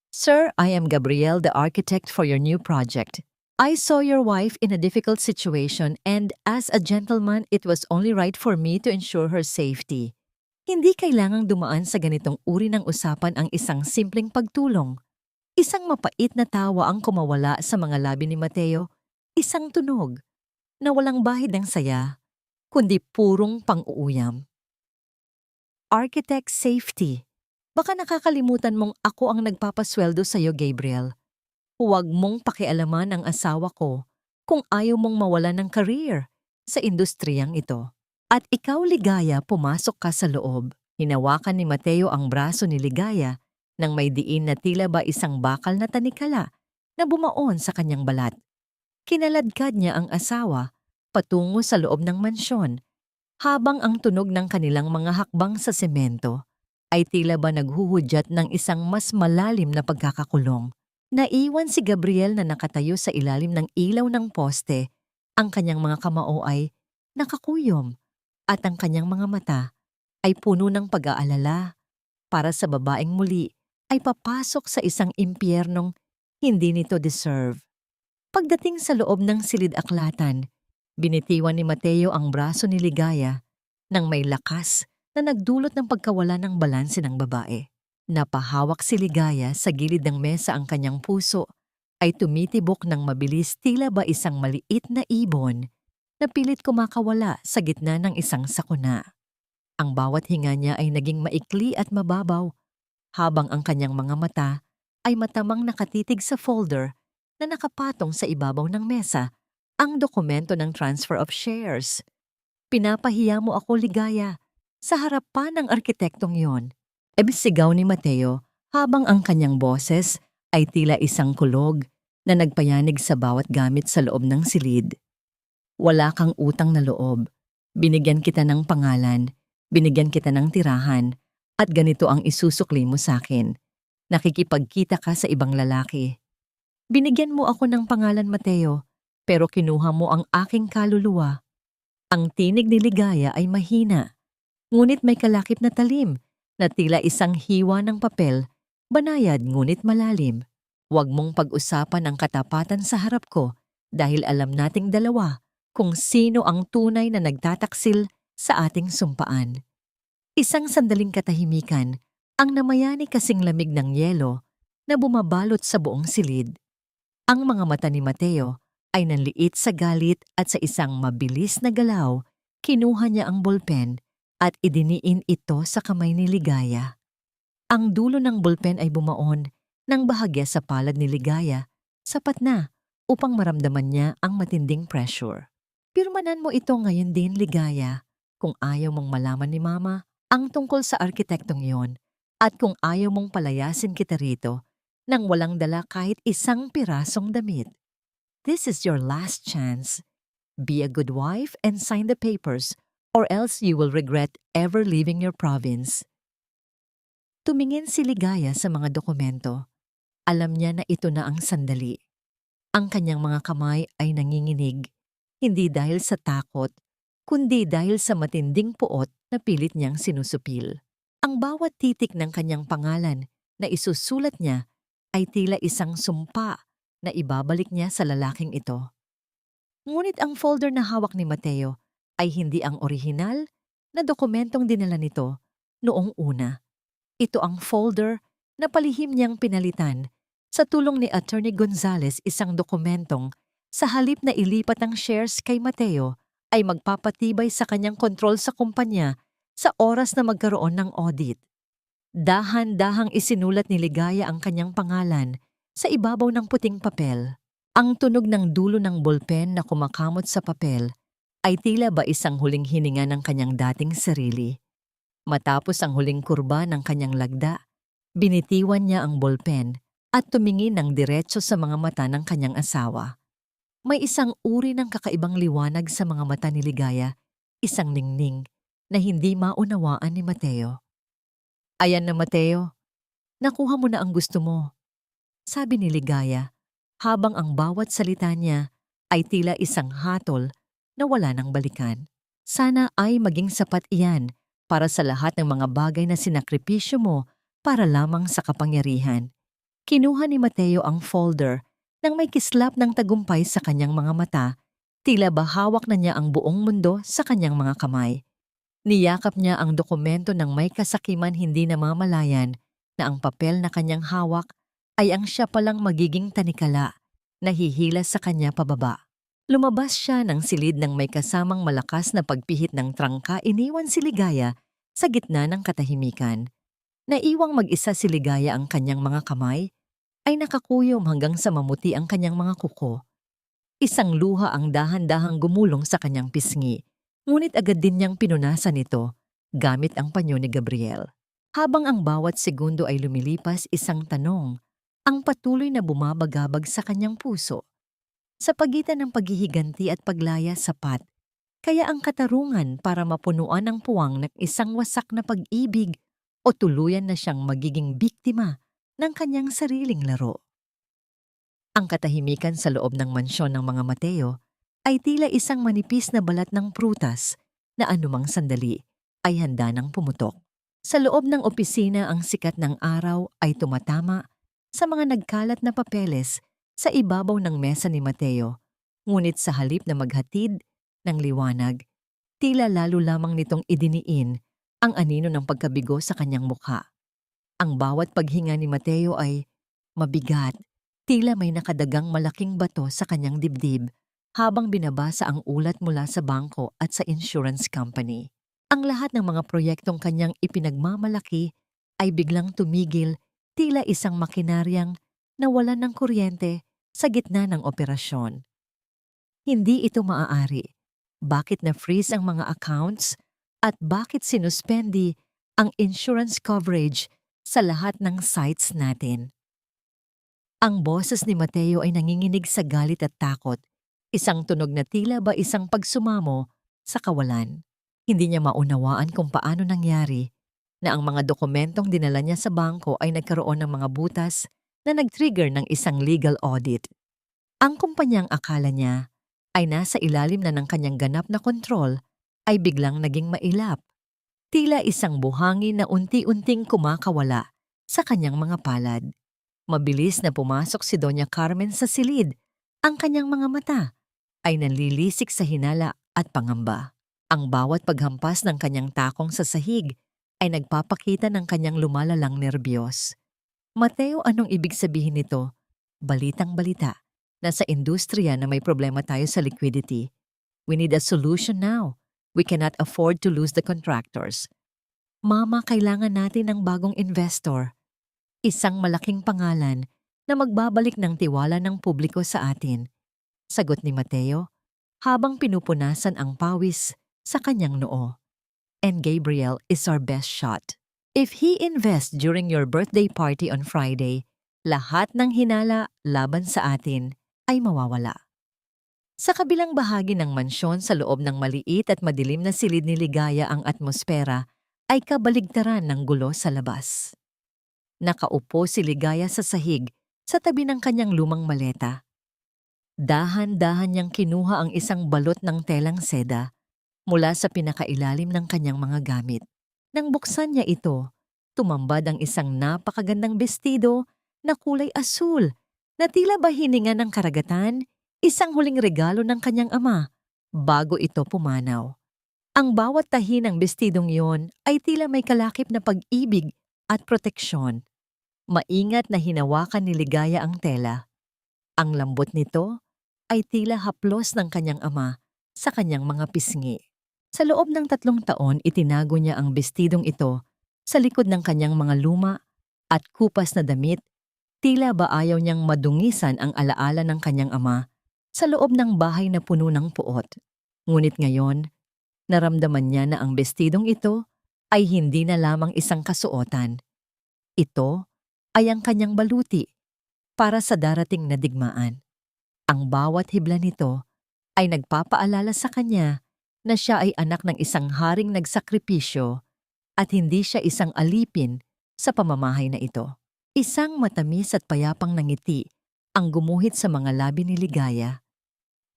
Sir, I am Gabriel, the architect for your new project. I saw your wife in a difficult situation and as a gentleman, it was only right for me to ensure her safety. Hindi kailangang dumaan sa ganitong uri ng usapan ang isang simpleng pagtulong. Isang mapait na tawa ang kumawala sa mga labi ni Mateo, isang tunog na walang bahid ng saya, kundi purong pang-uuyam. Architect safety. Baka nakakalimutan mong ako ang nagpapasweldo sa iyo, Gabriel. Huwag mong pakialaman ang asawa ko kung ayaw mong mawalan ng career sa industriyang ito. At ikaw, Ligaya, pumasok ka sa loob. Hinawakan ni Mateo ang braso ni Ligaya nang may diin na tila ba isang bakal na tanikala na bumaon sa kanyang balat. Kinaladkad niya ang asawa patungo sa loob ng mansyon habang ang tunog ng kanilang mga hakbang sa semento ay tila ba naghuhudyat ng isang mas malalim na pagkakakulong. Naiwan si Gabriel na nakatayo sa ilalim ng ilaw ng poste. Ang kanyang mga kamao ay nakakuyom at ang kanyang mga mata ay puno ng pag-aalala para sa babaeng muli ay papasok sa isang impyernong hindi nito deserve. Pagdating sa loob ng silid-aklatan, binitiwan ni Mateo ang braso ni Ligaya nang may lakas na nagdulot ng pagkawala ng balanse ng babae. Napahawak si Ligaya sa gilid ng mesa, ang kanyang puso ay tumitibok ng mabilis, tila ba isang maliit na ibon na pilit kumakawala sa gitna ng isang sakuna. Ang bawat hinga niya ay naging maikli at mababaw, habang ang kanyang mga mata ay matamang nakatitig sa folder na nakapatong sa ibabaw ng mesa, ang dokumento ng transfer of shares. Pinapahiya mo ako, Ligaya, sa harapan ng arkitektong yon. Sigaw ni Mateo habang ang kanyang boses ay tila isang kulog na nagpayanig sa bawat gamit sa loob ng silid. Wala kang utang na loob. Binigyan kita ng pangalan, binigyan kita ng tirahan, at ganito ang isusukli mo sa akin. Nakikipagkita ka sa ibang lalaki. Binigyan mo ako ng pangalan, Mateo, pero kinuha mo ang aking kaluluwa. Ang tinig ni Ligaya ay mahina, ngunit may kalakip na talim na tila isang hiwa ng papel, banayad ngunit malalim. Huwag mong pag-usapan ang katapatan sa harap ko dahil alam nating dalawa kung sino ang tunay na nagtataksil sa ating sumpaan. Isang sandaling katahimikan, ang namayani kasing lamig ng yelo na bumabalot sa buong silid. Ang mga mata ni Mateo ay nanliit sa galit at sa isang mabilis na galaw, kinuha niya ang bolpen at idiniin ito sa kamay ni Ligaya. Ang dulo ng bolpen ay bumaon ng bahagya sa palad ni Ligaya, sapat na upang maramdaman niya ang matinding pressure. Pirmanan mo ito ngayon din, Ligaya, kung ayaw mong malaman ni Mama ang tungkol sa arkitektong yon at kung ayaw mong palayasin kita rito nang walang dala kahit isang pirasong damit. This is your last chance. Be a good wife and sign the papers or else you will regret ever leaving your province. Tumingin si Ligaya sa mga dokumento. Alam niya na ito na ang sandali. Ang kanyang mga kamay ay nanginginig, hindi dahil sa takot, kundi dahil sa matinding puot na pilit niyang sinusupil. Ang bawat titik ng kanyang pangalan na isusulat niya ay tila isang sumpa na ibabalik niya sa lalaking ito. Ngunit ang folder na hawak ni Mateo ay hindi ang orihinal na dokumentong dinala nito noong una. Ito ang folder na palihim niyang pinalitan sa tulong ni Attorney Gonzales, isang dokumentong sa halip na ilipat ang shares kay Mateo ay magpapatibay sa kanyang kontrol sa kumpanya sa oras na magkaroon ng audit. Dahan-dahang isinulat ni Ligaya ang kanyang pangalan sa ibabaw ng puting papel. Ang tunog ng dulo ng bolpen na kumakamot sa papel ay tila ba isang huling hininga ng kanyang dating sarili. Matapos ang huling kurba ng kanyang lagda, binitiwan niya ang bolpen at tumingin ng diretso sa mga mata ng kanyang asawa. May isang uri ng kakaibang liwanag sa mga mata ni Ligaya, isang ningning na hindi maunawaan ni Mateo. Ayan na, Mateo, nakuha mo na ang gusto mo, sabi ni Ligaya, habang ang bawat salita niya ay tila isang hatol na wala nang balikan. Sana ay maging sapat iyan para sa lahat ng mga bagay na sinakripisyo mo para lamang sa kapangyarihan. Kinuha ni Mateo ang folder nang may kislap ng tagumpay sa kanyang mga mata, tila ba hawak na niya ang buong mundo sa kanyang mga kamay. Niyakap niya ang dokumento ng may kasakiman, hindi namamalayan na ang papel na kanyang hawak ay ang siya palang magiging tanikala na hihila sa kanya pababa. Lumabas siya ng silid ng may kasamang malakas na pagpihit ng trangka. Iniwan si Ligaya sa gitna ng katahimikan. Naiwang mag-isa si Ligaya, ang kanyang mga kamay ay nakakuyom hanggang sa mamuti ang kanyang mga kuko. Isang luha ang dahan-dahang gumulong sa kanyang pisngi Ngunit agad din niyang pinunasan ito gamit ang panyo ni Gabriel. Habang ang bawat segundo ay lumilipas, isang tanong ang patuloy na bumabagabag sa kanyang puso. Sa pagitan ng paghihiganti at paglaya sapat, kaya ang katarungan para mapunuan ang puwang ng isang wasak na pag-ibig o tuluyan na siyang magiging biktima ng kanyang sariling laro. Ang katahimikan sa loob ng mansyon ng mga Mateo ay tila isang manipis na balat ng prutas na anumang sandali ay handa ng pumutok. Sa loob ng opisina, ang sikat ng araw ay tumatama sa mga nagkalat na papeles sa ibabaw ng mesa ni Mateo, ngunit sa halip na maghatid ng liwanag, tila lalo lamang nitong idiniin ang anino ng pagkabigo sa kanyang mukha. Ang bawat paghinga ni Mateo ay mabigat, tila may nakadagang malaking bato sa kanyang dibdib habang binabasa ang ulat mula sa bangko at sa insurance company. Ang lahat ng mga proyektong kanyang ipinagmamalaki ay biglang tumigil, tila isang makinaryang nawalan ng kuryente sa gitna ng operasyon. Hindi ito maaari. Bakit na-freeze ang mga accounts at bakit sinuspendi ang insurance coverage sa lahat ng sites natin? Ang boses ni Mateo ay nanginginig sa galit at takot, isang tunog na tila ba isang pagsumamo sa kawalan. Hindi niya maunawaan kung paano nangyari na ang mga dokumentong dinala niya sa bangko ay nagkaroon ng mga butas na nag-trigger ng isang legal audit. Ang kumpanyang akala niya ay nasa ilalim na ng kanyang ganap na kontrol ay biglang naging mailap. Tila isang buhangin na unti-unting kumakawala sa kanyang mga palad. Mabilis na pumasok si Doña Carmen sa silid. Ang kanyang mga mata ay nanlilisik sa hinala at pangamba. Ang bawat paghampas ng kanyang takong sa sahig ay nagpapakita ng kanyang lumalalang nerbiyos. Mateo, anong ibig sabihin nito? Balitang-balita. Nasa industriya na may problema tayo sa liquidity. We need a solution now. We cannot afford to lose the contractors. Mama, kailangan natin ng bagong investor. Isang malaking pangalan na magbabalik ng tiwala ng publiko sa atin. Sagot ni Mateo habang pinupunasan ang pawis sa kanyang noo. And Gabriel is our best shot. If he invests during your birthday party on Friday, lahat ng hinala laban sa atin ay mawawala. Sa kabilang bahagi ng mansyon, sa loob ng maliit at madilim na silid ni Ligaya, ang atmosfera ay kabaligtaran ng gulo sa labas. Nakaupo si Ligaya sa sahig sa tabi ng kanyang lumang maleta. Dahan-dahan niyang kinuha ang isang balot ng telang seda mula sa pinakailalim ng kanyang mga gamit. Nang buksan niya ito, tumambad ang isang napakagandang bestido na kulay asul na tila ba hininga ng karagatan, isang huling regalo ng kanyang ama bago ito pumanaw. Ang bawat tahi ng bestidong iyon ay tila may kalakip na pag-ibig at proteksyon. Maingat na hinawakan ni Ligaya ang tela. Ang lambot nito ay tila haplos ng kanyang ama sa kanyang mga pisngi. Sa loob ng 3 taon, itinago niya ang bestidong ito sa likod ng kanyang mga luma at kupas na damit. Tila ba ayaw niyang madungisan ang alaala ng kanyang ama sa loob ng bahay na puno ng puot. Ngunit ngayon, naramdaman niya na ang bestidong ito ay hindi na lamang isang kasuotan. Ito ay ang kanyang baluti para sa darating na digmaan. Ang bawat hibla nito ay nagpapaalala sa kanya na siya ay anak ng isang haring nagsakripisyo at hindi siya isang alipin sa pamamahay na ito. Isang matamis at payapang ngiti ang gumuhit sa mga labi ni Ligaya.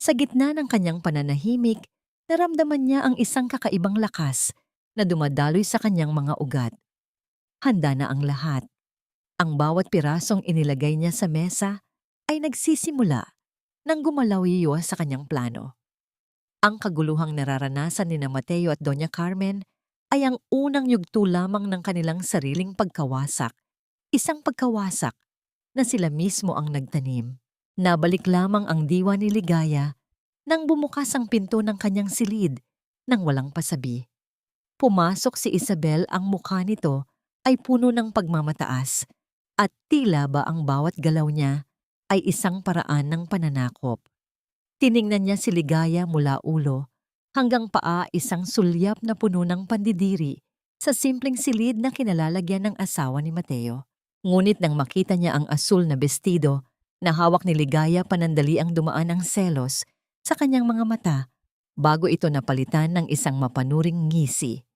Sa gitna ng kanyang pananahimik, naramdaman niya ang isang kakaibang lakas na dumadaloy sa kanyang mga ugat. Handa na ang lahat. Ang bawat pirasong inilagay niya sa mesa ay nagsisimula nang gumalaw-iyo sa kanyang plano. Ang kaguluhang nararanasan ni Mateo at Doña Carmen ay ang unang yugto lamang ng kanilang sariling pagkawasak. Isang pagkawasak na sila mismo ang nagtanim. Nabalik lamang ang diwa ni Ligaya nang bumukas ang pinto ng kanyang silid nang walang pasabi. Pumasok si Isabel, ang mukha nito ay puno ng pagmamataas at tila ba ang bawat galaw niya ay isang paraan ng pananakop. Tiningnan niya si Ligaya mula ulo Hanggang paa isang sulyap na puno ng pandidiri sa simpleng silid na kinalalagyan ng asawa ni Mateo. Ngunit nang makita niya ang asul na bestido na hawak ni Ligaya, panandali ang dumaan ng selos sa kanyang mga mata bago ito napalitan ng isang mapanuring ngisi.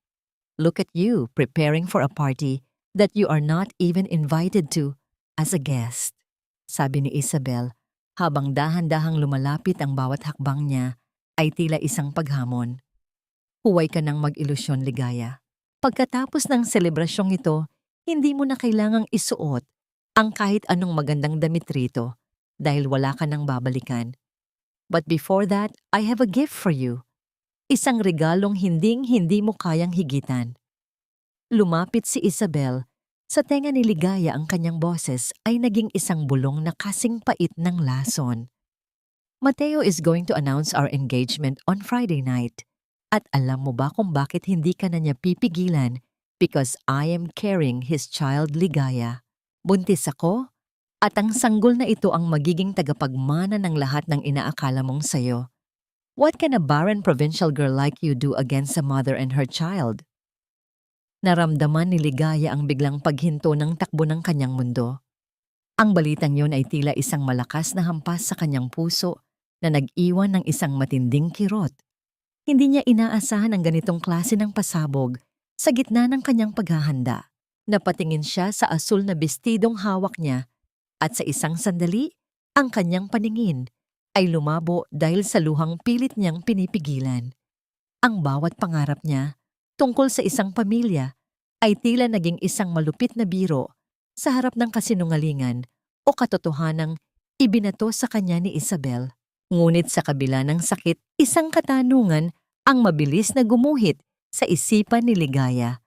Look at you preparing for a party that you are not even invited to as a guest, sabi ni Isabel habang dahan-dahang lumalapit ang bawat hakbang niya ay tila isang paghamon. Huway ka ng mag-ilusyon, Ligaya. Pagkatapos ng selebrasyong ito, hindi mo na kailangang isuot ang kahit anong magandang damit rito dahil wala ka nang babalikan. But before that, I have a gift for you. Isang regalong hinding-hindi mo kayang higitan. Lumapit si Isabel. Sa tenga ni Ligaya ang kanyang boses ay naging isang bulong na kasing pait ng lason. Mateo is going to announce our engagement on Friday night. At alam mo ba kung bakit hindi ka na niya pipigilan? Because I am carrying his child, Ligaya. Buntis ako, at ang sanggol na ito ang magiging tagapagmana ng lahat ng inaakala mong sayo. What can a barren provincial girl like you do against a mother and her child? Naramdaman ni Ligaya ang biglang paghinto ng takbo ng kanyang mundo. Ang balitang yon ay tila isang malakas na hampas sa kanyang puso na nag-iwan ng isang matinding kirot. Hindi niya inaasahan ang ganitong klase ng pasabog sa gitna ng kanyang paghahanda. Napatingin siya sa asul na bestidong hawak niya at sa isang sandali, ang kanyang paningin ay lumabo dahil sa luhang pilit niyang pinipigilan. Ang bawat pangarap niya tungkol sa isang pamilya ay tila naging isang malupit na biro sa harap ng kasinungalingan o katotohanang ibinato sa kanya ni Isabel. Ngunit sa kabila ng sakit, isang katanungan ang mabilis na gumuhit sa isipan ni Ligaya.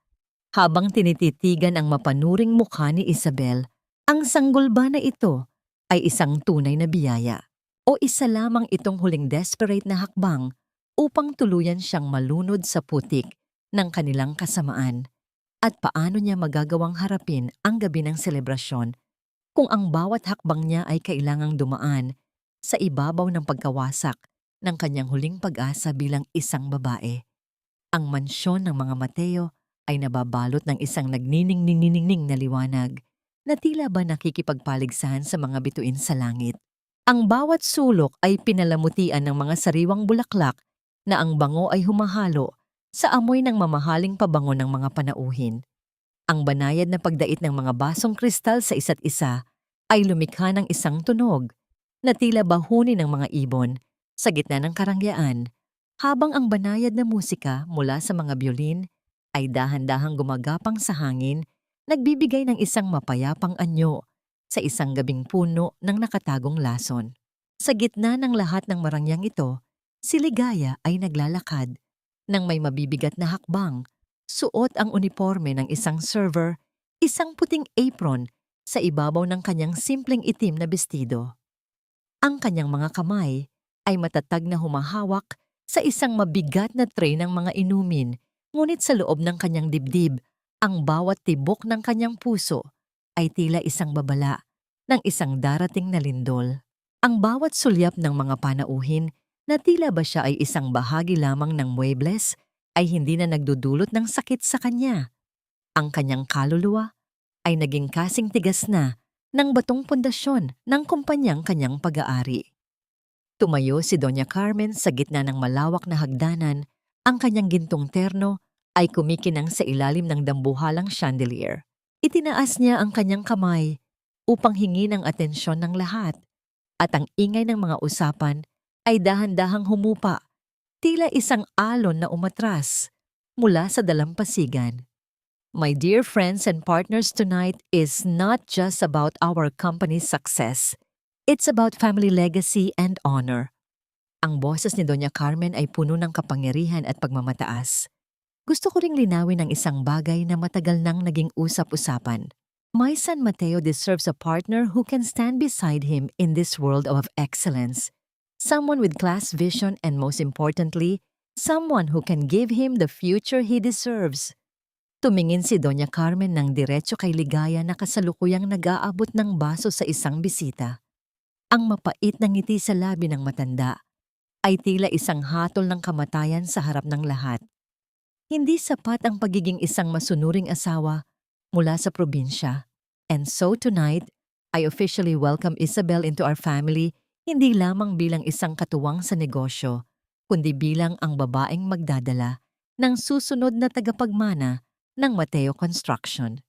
Habang tinititigan ang mapanuring mukha ni Isabel, ang sanggol ba na ito ay isang tunay na biyaya o isa lamang itong huling desperate na hakbang upang tuluyan siyang malunod sa putik ng kanilang kasamaan? At paano niya magagawang harapin ang gabi ng selebrasyon kung ang bawat hakbang niya ay kailangang dumaan sa ibabaw ng pagkawasak ng kanyang huling pag-asa bilang isang babae? Ang mansyon ng mga Mateo ay nababalot ng isang nagniningning na liwanag na tila ba nakikipagpaligsahan sa mga bituin sa langit. Ang bawat sulok ay pinalamutian ng mga sariwang bulaklak na ang bango ay humahalo sa amoy ng mamahaling pabango ng mga panauhin. Ang banayad na pagdait ng mga basong kristal sa isa't isa ay lumikha ng isang tunog na tila bahuni ng mga ibon sa gitna ng karangyaan, habang ang banayad na musika mula sa mga biolin ay dahan-dahang gumagapang sa hangin, nagbibigay ng isang mapayapang anyo sa isang gabing puno ng nakatagong lason. Sa gitna ng lahat ng marangyang ito, si Ligaya ay naglalakad nang may mabibigat na hakbang. Suot ang uniforme ng isang server, isang puting apron sa ibabaw ng kanyang simpleng itim na bestido. Ang kanyang mga kamay ay matatag na humahawak sa isang mabigat na tray ng mga inumin, ngunit sa loob ng kanyang dibdib, ang bawat tibok ng kanyang puso ay tila isang babala ng isang darating na lindol. Ang bawat sulyap ng mga panauhin na tila ba siya ay isang bahagi lamang ng muebles ay hindi na nagdudulot ng sakit sa kanya. Ang kanyang kaluluwa ay naging kasing tigas na ng batong pundasyon ng kumpanyang kanyang pag-aari. Tumayo si Doña Carmen sa gitna ng malawak na hagdanan, ang kanyang gintong terno ay kumikinang sa ilalim ng dambuhalang chandelier. Itinaas niya ang kanyang kamay upang hingi ng atensyon ng lahat, at ang ingay ng mga usapan ay dahan-dahang humupa, tila isang alon na umatras mula sa dalampasigan. My dear friends and partners, tonight is not just about our company's success. It's about family legacy and honor. Ang boses ni Doña Carmen ay puno ng kapangyarihan at pagmamataas. Gusto ko ring linawin ang isang bagay na matagal nang naging usap-usapan. My son Mateo deserves a partner who can stand beside him in this world of excellence. Someone with class vision and, most importantly, someone who can give him the future he deserves. Tumingin si Doña Carmen ng diretso kay Ligaya na kasalukuyang nag-aabot ng baso sa isang bisita. Ang mapait na ngiti sa labi ng matanda ay tila isang hatol ng kamatayan sa harap ng lahat. Hindi sapat ang pagiging isang masunuring asawa mula sa probinsya. And so tonight, I officially welcome Isabel into our family, hindi lamang bilang isang katuwang sa negosyo, kundi bilang ang babaeng magdadala ng susunod na tagapagmana ng Mateo Construction.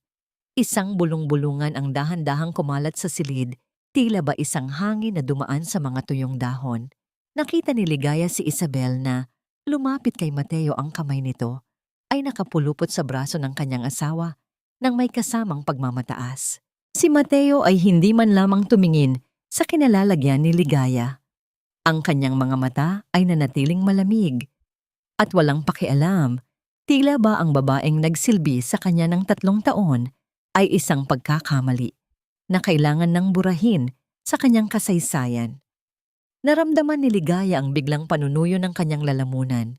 Isang bulong-bulungan ang dahan-dahang kumalat sa silid, tila ba isang hangin na dumaan sa mga tuyong dahon. Nakita ni Ligaya si Isabel na lumapit kay Mateo ang kamay nito ay nakapulupot sa braso ng kanyang asawa nang may kasamang pagmamataas. Si Mateo ay hindi man lamang tumingin sa kinalalagyan ni Ligaya. Ang kanyang mga mata ay nanatiling malamig at walang pakialam. Tila ba ang babaeng nagsilbi sa kanya ng 3 taon ay isang pagkakamali na kailangan ng burahin sa kanyang kasaysayan. Naramdaman ni Ligaya ang biglang panunuyo ng kanyang lalamunan.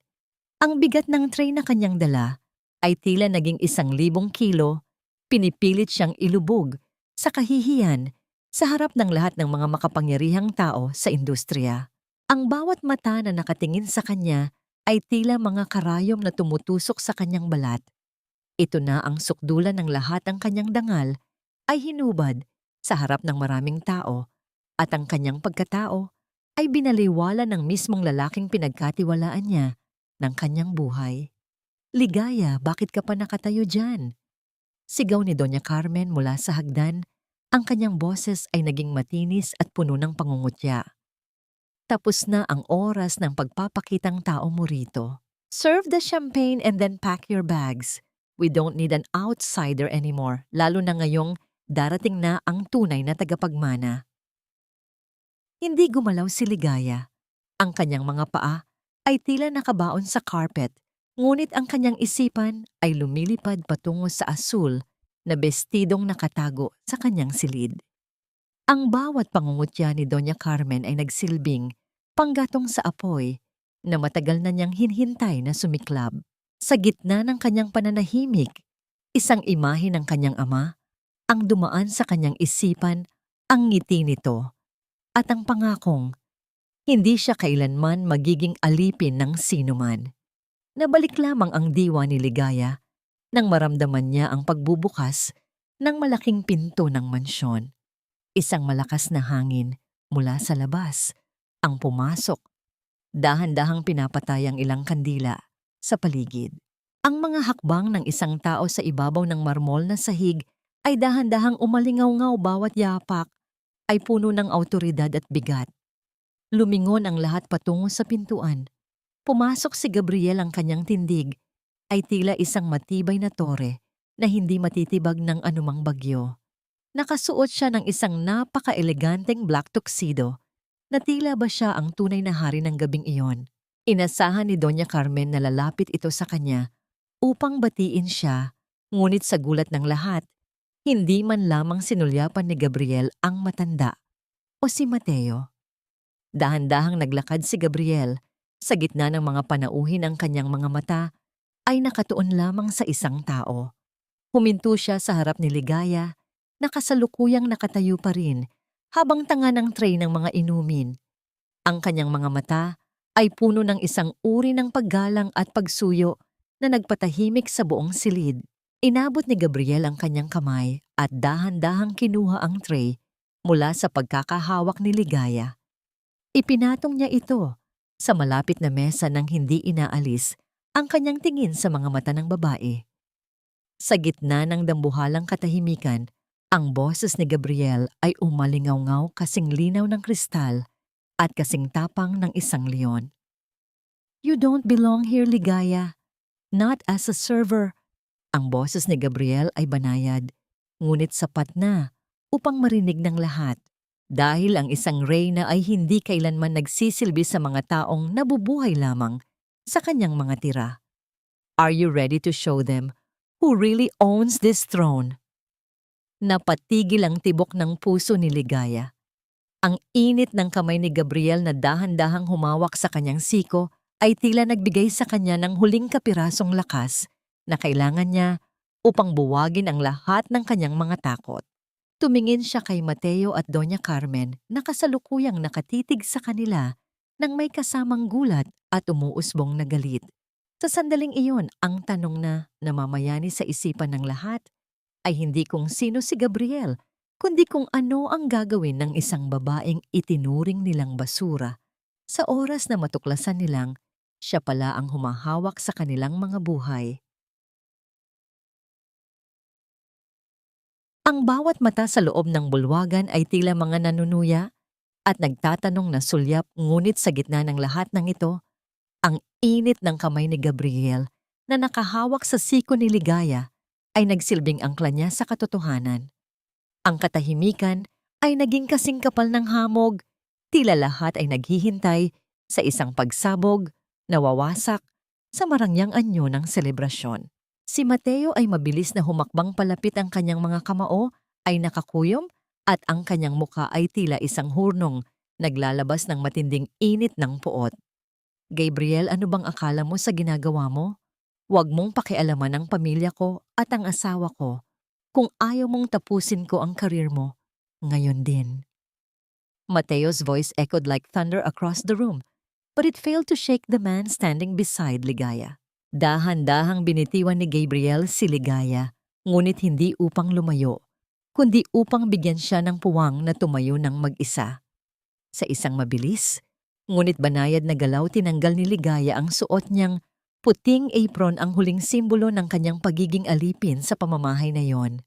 Ang bigat ng tray na kanyang dala ay tila naging 1,000 kilo, pinipilit siyang ilubog sa kahihiyan sa harap ng lahat ng mga makapangyarihang tao sa industriya. Ang bawat mata na nakatingin sa kanya ay tila mga karayom na tumutusok sa kanyang balat. Ito na ang sukdulan ng lahat ng kanyang dangal ay hinubad sa harap ng maraming tao at ang kanyang pagkatao ay binaliwala ng mismong lalaking pinagkatiwalaan niya ng kanyang buhay. Ligaya, bakit ka pa nakatayo dyan? Sigaw ni Doña Carmen mula sa hagdan, ang kanyang boses ay naging matinis at puno ng pangungutya. Tapos na ang oras ng pagpapakitang tao mo rito. Serve the champagne and then pack your bags. We don't need an outsider anymore, lalo na ngayong darating na ang tunay na tagapagmana. Hindi gumalaw si Ligaya. Ang kanyang mga paa ay tila nakabaon sa carpet, ngunit ang kanyang isipan ay lumilipad patungo sa asul na bestidong nakatago sa kanyang silid. Ang bawat pangungutya ni Doña Carmen ay nagsilbing panggatong sa apoy na matagal na niyang hinhintay na sumiklab. Sa gitna ng kanyang pananahimik, isang imahe ng kanyang ama ang dumaan sa kanyang isipan, ang ngiti nito at ang pangakong hindi siya kailanman magiging alipin ng sinuman. Nabalik lamang ang diwa ni Ligaya nang maramdaman niya ang pagbubukas ng malaking pinto ng mansyon. Isang malakas na hangin mula sa labas ang pumasok. Dahan-dahang pinapatay ang ilang kandila sa paligid. Ang mga hakbang ng isang tao sa ibabaw ng marmol na sahig ay dahan-dahang umalingaw-ngaw, bawat yapak ay puno ng awtoridad at bigat. Lumingon ang lahat patungo sa pintuan. Pumasok si Gabriel, ang kanyang tindig ay tila isang matibay na tore na hindi matitibag ng anumang bagyo. Nakasuot siya ng isang napaka-eleganteng black tuxedo na tila ba siya ang tunay na hari ng gabing iyon. Inasahan ni Doña Carmen na lalapit ito sa kanya upang batiin siya, ngunit sa gulat ng lahat, hindi man lamang sinulyapan ni Gabriel ang matanda o si Mateo. Dahan-dahang naglakad si Gabriel, sa gitna ng mga panauhin ng kanyang mga mata ay nakatuon lamang sa isang tao. Huminto siya sa harap ni Ligaya, nakasalukuyang nakatayo pa rin habang tanga ng tray ng mga inumin. Ang kanyang mga mata ay puno ng isang uri ng paggalang at pagsuyo na nagpatahimik sa buong silid. Inabot ni Gabriel ang kanyang kamay at dahan-dahang kinuha ang tray mula sa pagkakahawak ni Ligaya. Ipinatong niya ito sa malapit na mesa nang hindi inaalis ang kanyang tingin sa mga mata ng babae. Sa gitna ng dambuhalang katahimikan, ang boses ni Gabriel ay umalingaw-ngaw, kasing linaw ng kristal at kasing tapang ng isang leon. You don't belong here, Ligaya. Not as a server. Ang boses ni Gabriel ay banayad, ngunit sapat na upang marinig ng lahat. Dahil ang isang reyna ay hindi kailanman nagsisilbi sa mga taong nabubuhay lamang sa kanyang mga tira. Are you ready to show them who really owns this throne? Napatigil ang tibok ng puso ni Ligaya. Ang init ng kamay ni Gabriel na dahan-dahang humawak sa kanyang siko ay tila nagbigay sa kanya ng huling kapirasong lakas na kailangan niya upang buwagin ang lahat ng kanyang mga takot. Tumingin siya kay Mateo at Doña Carmen na kasalukuyang nakatitig sa kanila nang may kasamang gulat at umuusbong na galit. Sa sandaling iyon, ang tanong na namamayani sa isipan ng lahat ay hindi kung sino si Gabriel, kundi kung ano ang gagawin ng isang babaeng itinuring nilang basura sa oras na matuklasan nilang siya pala ang humahawak sa kanilang mga buhay. Ang bawat mata sa loob ng bulwagan ay tila mga nanunuya at nagtatanong na sulyap, ngunit sa gitna ng lahat ng ito, ang init ng kamay ni Gabriel na nakahawak sa siko ni Ligaya ay nagsilbing angkla niya sa katotohanan. Ang katahimikan ay naging kasing kapal ng hamog, tila lahat ay naghihintay sa isang pagsabog na wawasak sa marangyang anyo ng selebrasyon. Si Mateo ay mabilis na humakbang palapit, ang kanyang mga kamao ay nakakuyom at ang kanyang muka ay tila isang hurnong naglalabas ng matinding init ng puot. Gabriel, ano bang akala mo sa ginagawa mo? Huwag mong pakialaman ang pamilya ko at ang asawa ko. Kung ayaw mong tapusin ko ang karir mo, ngayon din. Mateo's voice echoed like thunder across the room, but it failed to shake the man standing beside Ligaya. Dahan-dahang binitiwan ni Gabriel si Ligaya, ngunit hindi upang lumayo, kundi upang bigyan siya ng puwang na tumayo ng mag-isa. Sa isang mabilis, ngunit banayad na galaw, tinanggal ni Ligaya ang suot niyang puting apron, ang huling simbolo ng kanyang pagiging alipin sa pamamahay na yon.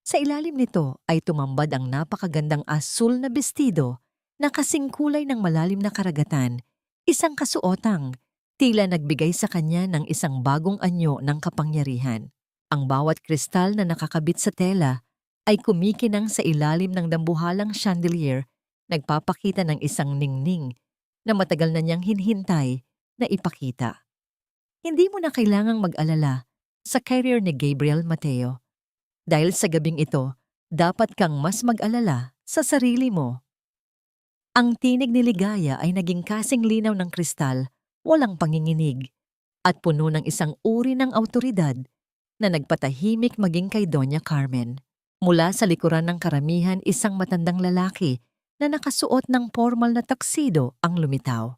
Sa ilalim nito ay tumambad ang napakagandang asul na bestido na kasing kulay ng malalim na karagatan, isang kasuotang tila nagbigay sa kanya ng isang bagong anyo ng kapangyarihan. Ang bawat kristal na nakakabit sa tela ay kumikinang sa ilalim ng dambuhalang chandelier, nagpapakita ng isang ningning na matagal na niyang hinhintay na ipakita. Hindi mo na kailangang mag-alala sa career ni Gabriel Mateo. Dahil sa gabing ito, dapat kang mas mag-alala sa sarili mo. Ang tinig ni Ligaya ay naging kasing linaw ng kristal, walang panginginig, at puno ng isang uri ng awtoridad na nagpatahimik maging kay Doña Carmen. Mula sa likuran ng karamihan, isang matandang lalaki na nakasuot ng formal na tuxedo ang lumitaw.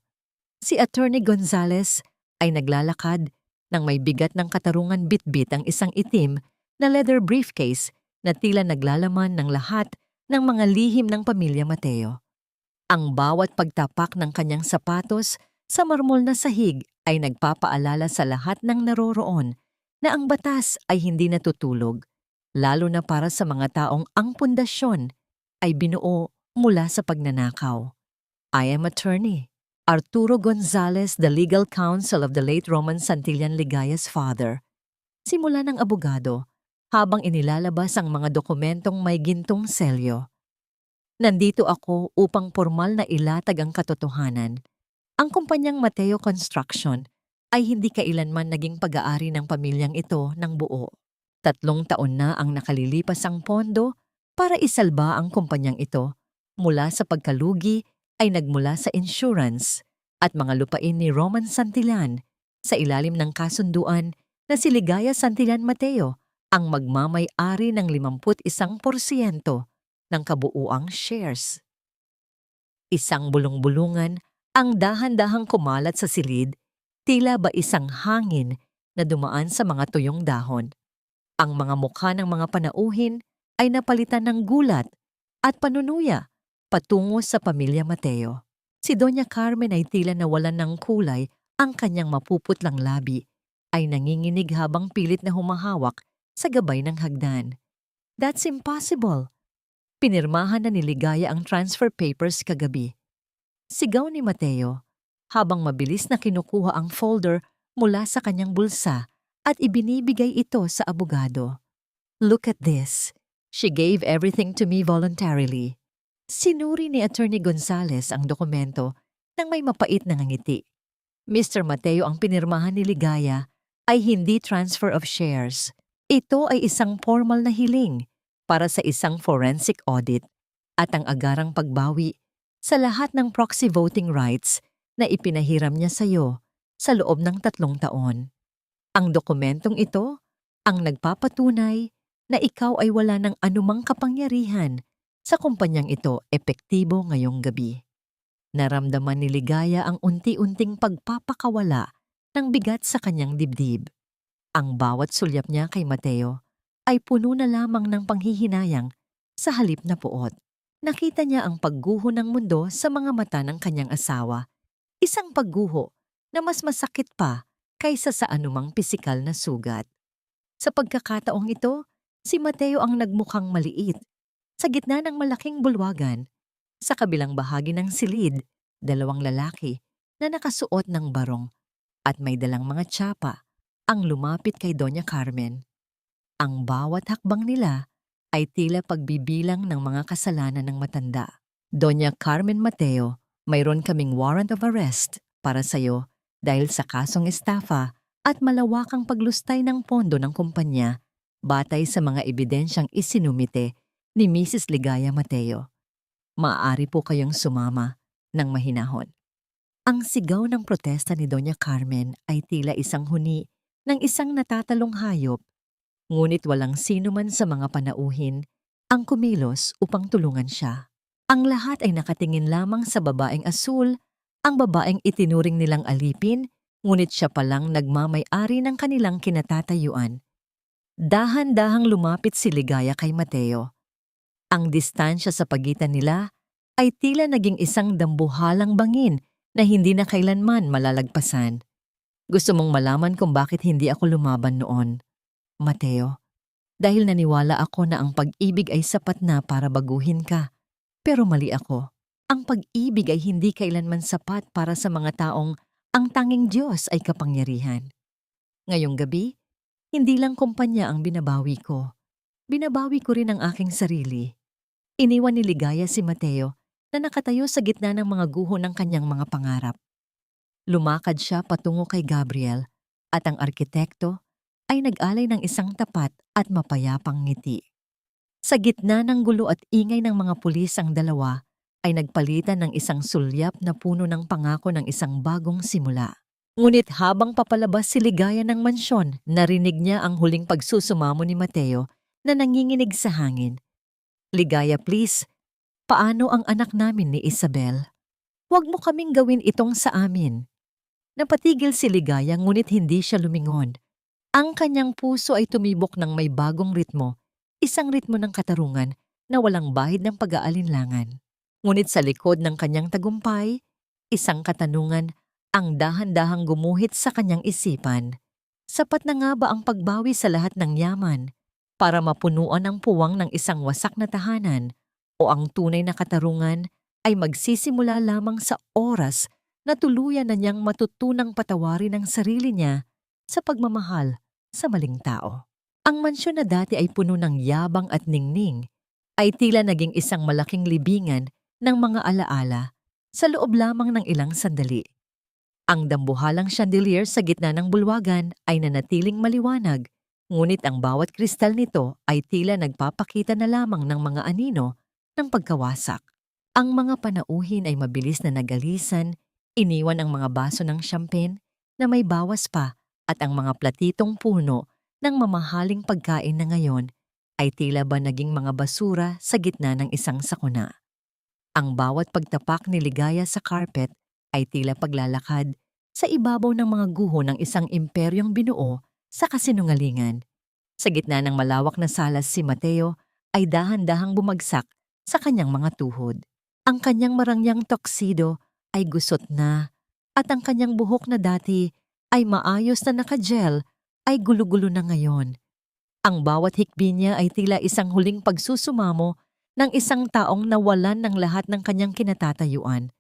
Si Attorney Gonzales ay naglalakad nang may bigat ng katarungan, bitbit ang isang itim na leather briefcase na tila naglalaman ng lahat ng mga lihim ng pamilya Mateo. Ang bawat pagtapak ng kanyang sapatos sa marmol na sahig ay nagpapaalala sa lahat ng naroroon na ang batas ay hindi natutulog, lalo na para sa mga taong ang pundasyon ay binuo mula sa pagnanakaw. I am attorney Arturo Gonzales, the legal counsel of the late Roman Santillan Ligaya's father. Simula ng abogado, habang inilalabas ang mga dokumentong may gintong selyo. Nandito ako upang formal na ilatag ang katotohanan. Ang kumpanyang Mateo Construction ay hindi kailanman naging pag-aari ng pamilyang ito ng buo. 3 taon na ang nakalilipas ang pondo para isalba ang kumpanyang ito mula sa pagkalugi ay nagmula sa insurance at mga lupain ni Roman Santillan sa ilalim ng kasunduan na si Ligaya Santillan Mateo ang magmamay-ari ng 51% ng kabuuang shares. Isang bulong-bulungan ang dahan-dahang kumalat sa silid, tila ba isang hangin na dumaan sa mga tuyong dahon. Ang mga mukha ng mga panauhin ay napalitan ng gulat at panunuya patungo sa pamilya Mateo. Si Doña Carmen ay tila nawalan ng kulay, ang kanyang mapuputlang labi ay nanginginig habang pilit na humahawak sa gabay ng hagdan. That's impossible. Pinirmahan na ni Ligaya ang transfer papers kagabi. Sigaw ni Mateo habang mabilis na kinukuha ang folder mula sa kanyang bulsa at ibinibigay ito sa abogado. Look at this. She gave everything to me voluntarily. Sinuri ni Attorney Gonzales ang dokumento nang may mapait na ngiti. Mr. Mateo, ang pinirmahan ni Ligaya ay hindi transfer of shares. Ito ay isang formal na hiling para sa isang forensic audit at ang agarang pagbawi sa lahat ng proxy voting rights na ipinahiram niya sa iyo sa loob ng 3 taon. Ang dokumentong ito ang nagpapatunay na ikaw ay wala ng anumang kapangyarihan sa kumpanyang ito epektibo ngayong gabi. Naramdaman ni Ligaya ang unti-unting pagpapakawala ng bigat sa kanyang dibdib. Ang bawat sulyap niya kay Mateo ay puno na lamang ng panghihinayang sa halip na puot. Nakita niya ang pagguho ng mundo sa mga mata ng kanyang asawa. Isang pagguho na mas masakit pa kaysa sa anumang pisikal na sugat. Sa pagkakataong ito, si Mateo ang nagmukhang maliit. Sa gitna ng malaking bulwagan, sa kabilang bahagi ng silid, dalawang lalaki na nakasuot ng barong at may dalang mga tsapa ang lumapit kay Doña Carmen. Ang bawat hakbang nila ay tila pagbibilang ng mga kasalanan ng matanda. Doña Carmen Mateo, mayroon kaming warrant of arrest para sa'yo dahil sa kasong estafa at malawakang paglustay ng pondo ng kumpanya batay sa mga ebidensyang isinumite ni Mrs. Ligaya Mateo. Maaari po kayong sumama ng mahinahon. Ang sigaw ng protesta ni Doña Carmen ay tila isang huni ng isang natatalong hayop, ngunit walang sino man sa mga panauhin ang kumilos upang tulungan siya. Ang lahat ay nakatingin lamang sa babaeng asul, ang babaeng itinuring nilang alipin, ngunit siya palang nagmamay-ari ng kanilang kinatatayuan. Dahan-dahang lumapit si Ligaya kay Mateo. Ang distansya sa pagitan nila ay tila naging isang dambuhalang bangin na hindi na kailanman malalagpasan. Gusto mong malaman kung bakit hindi ako lumaban noon, Mateo? Dahil naniwala ako na ang pag-ibig ay sapat na para baguhin ka. Pero mali ako. Ang pag-ibig ay hindi kailanman sapat para sa mga taong ang tanging Diyos ay kapangyarihan. Ngayong gabi, hindi lang kumpanya ang binabawi ko. Binabawi ko rin ang aking sarili. Iniwan ni Ligaya si Mateo na nakatayo sa gitna ng mga guho ng kanyang mga pangarap. Lumakad siya patungo kay Gabriel at ang arkitekto ay nag-alay ng isang tapat at mapayapang ngiti. Sa gitna ng gulo at ingay ng mga pulis, ang dalawa ay nagpalitan ng isang sulyap na puno ng pangako ng isang bagong simula. Ngunit habang papalabas si Ligaya ng mansyon, narinig niya ang huling pagsusumamo ni Mateo na nanginginig sa hangin. Ligaya, please, paano ang anak namin ni Isabel? Huwag mo kaming gawin itong sa amin. Napatigil si Ligaya ngunit hindi siya lumingon. Ang kanyang puso ay tumibok ng may bagong ritmo, isang ritmo ng katarungan na walang bahid ng pag-aalinlangan. Ngunit sa likod ng kanyang tagumpay, isang katanungan ang dahan-dahang gumuhit sa kanyang isipan. Sapat na nga ba ang pagbawi sa lahat ng yaman para mapunuan ang puwang ng isang wasak na tahanan, o ang tunay na katarungan ay magsisimula lamang sa oras na tuluyan na niyang matutunang patawarin ang sarili niya sa pagmamahal sa maling tao? Ang mansyon na dati ay puno ng yabang at ningning ay tila naging isang malaking libingan ng mga alaala sa loob lamang ng ilang sandali. Ang dambuhalang chandelier sa gitna ng bulwagan ay nanatiling maliwanag, ngunit ang bawat kristal nito ay tila nagpapakita na lamang ng mga anino ng pagkawasak. Ang mga panauhin ay mabilis na nagalisan, iniwan ang mga baso ng champagne na may bawas pa at ang mga platitong puno ng mamahaling pagkain na ngayon ay tila ba naging mga basura sa gitna ng isang sakuna. Ang bawat pagtapak ni Ligaya sa carpet ay tila paglalakad sa ibabaw ng mga guho ng isang imperyong binuo sa kasinungalingan. Sa gitna ng malawak na salas, si Mateo ay dahan-dahang bumagsak sa kanyang mga tuhod. Ang kanyang marangyang tuxedo ay gusot na at ang kanyang buhok na dati ay maayos na nakagel ay gulo-gulo na ngayon. Ang bawat hikbi niya ay tila isang huling pagsusumamo ng isang taong nawalan ng lahat ng kanyang kinatatayuan.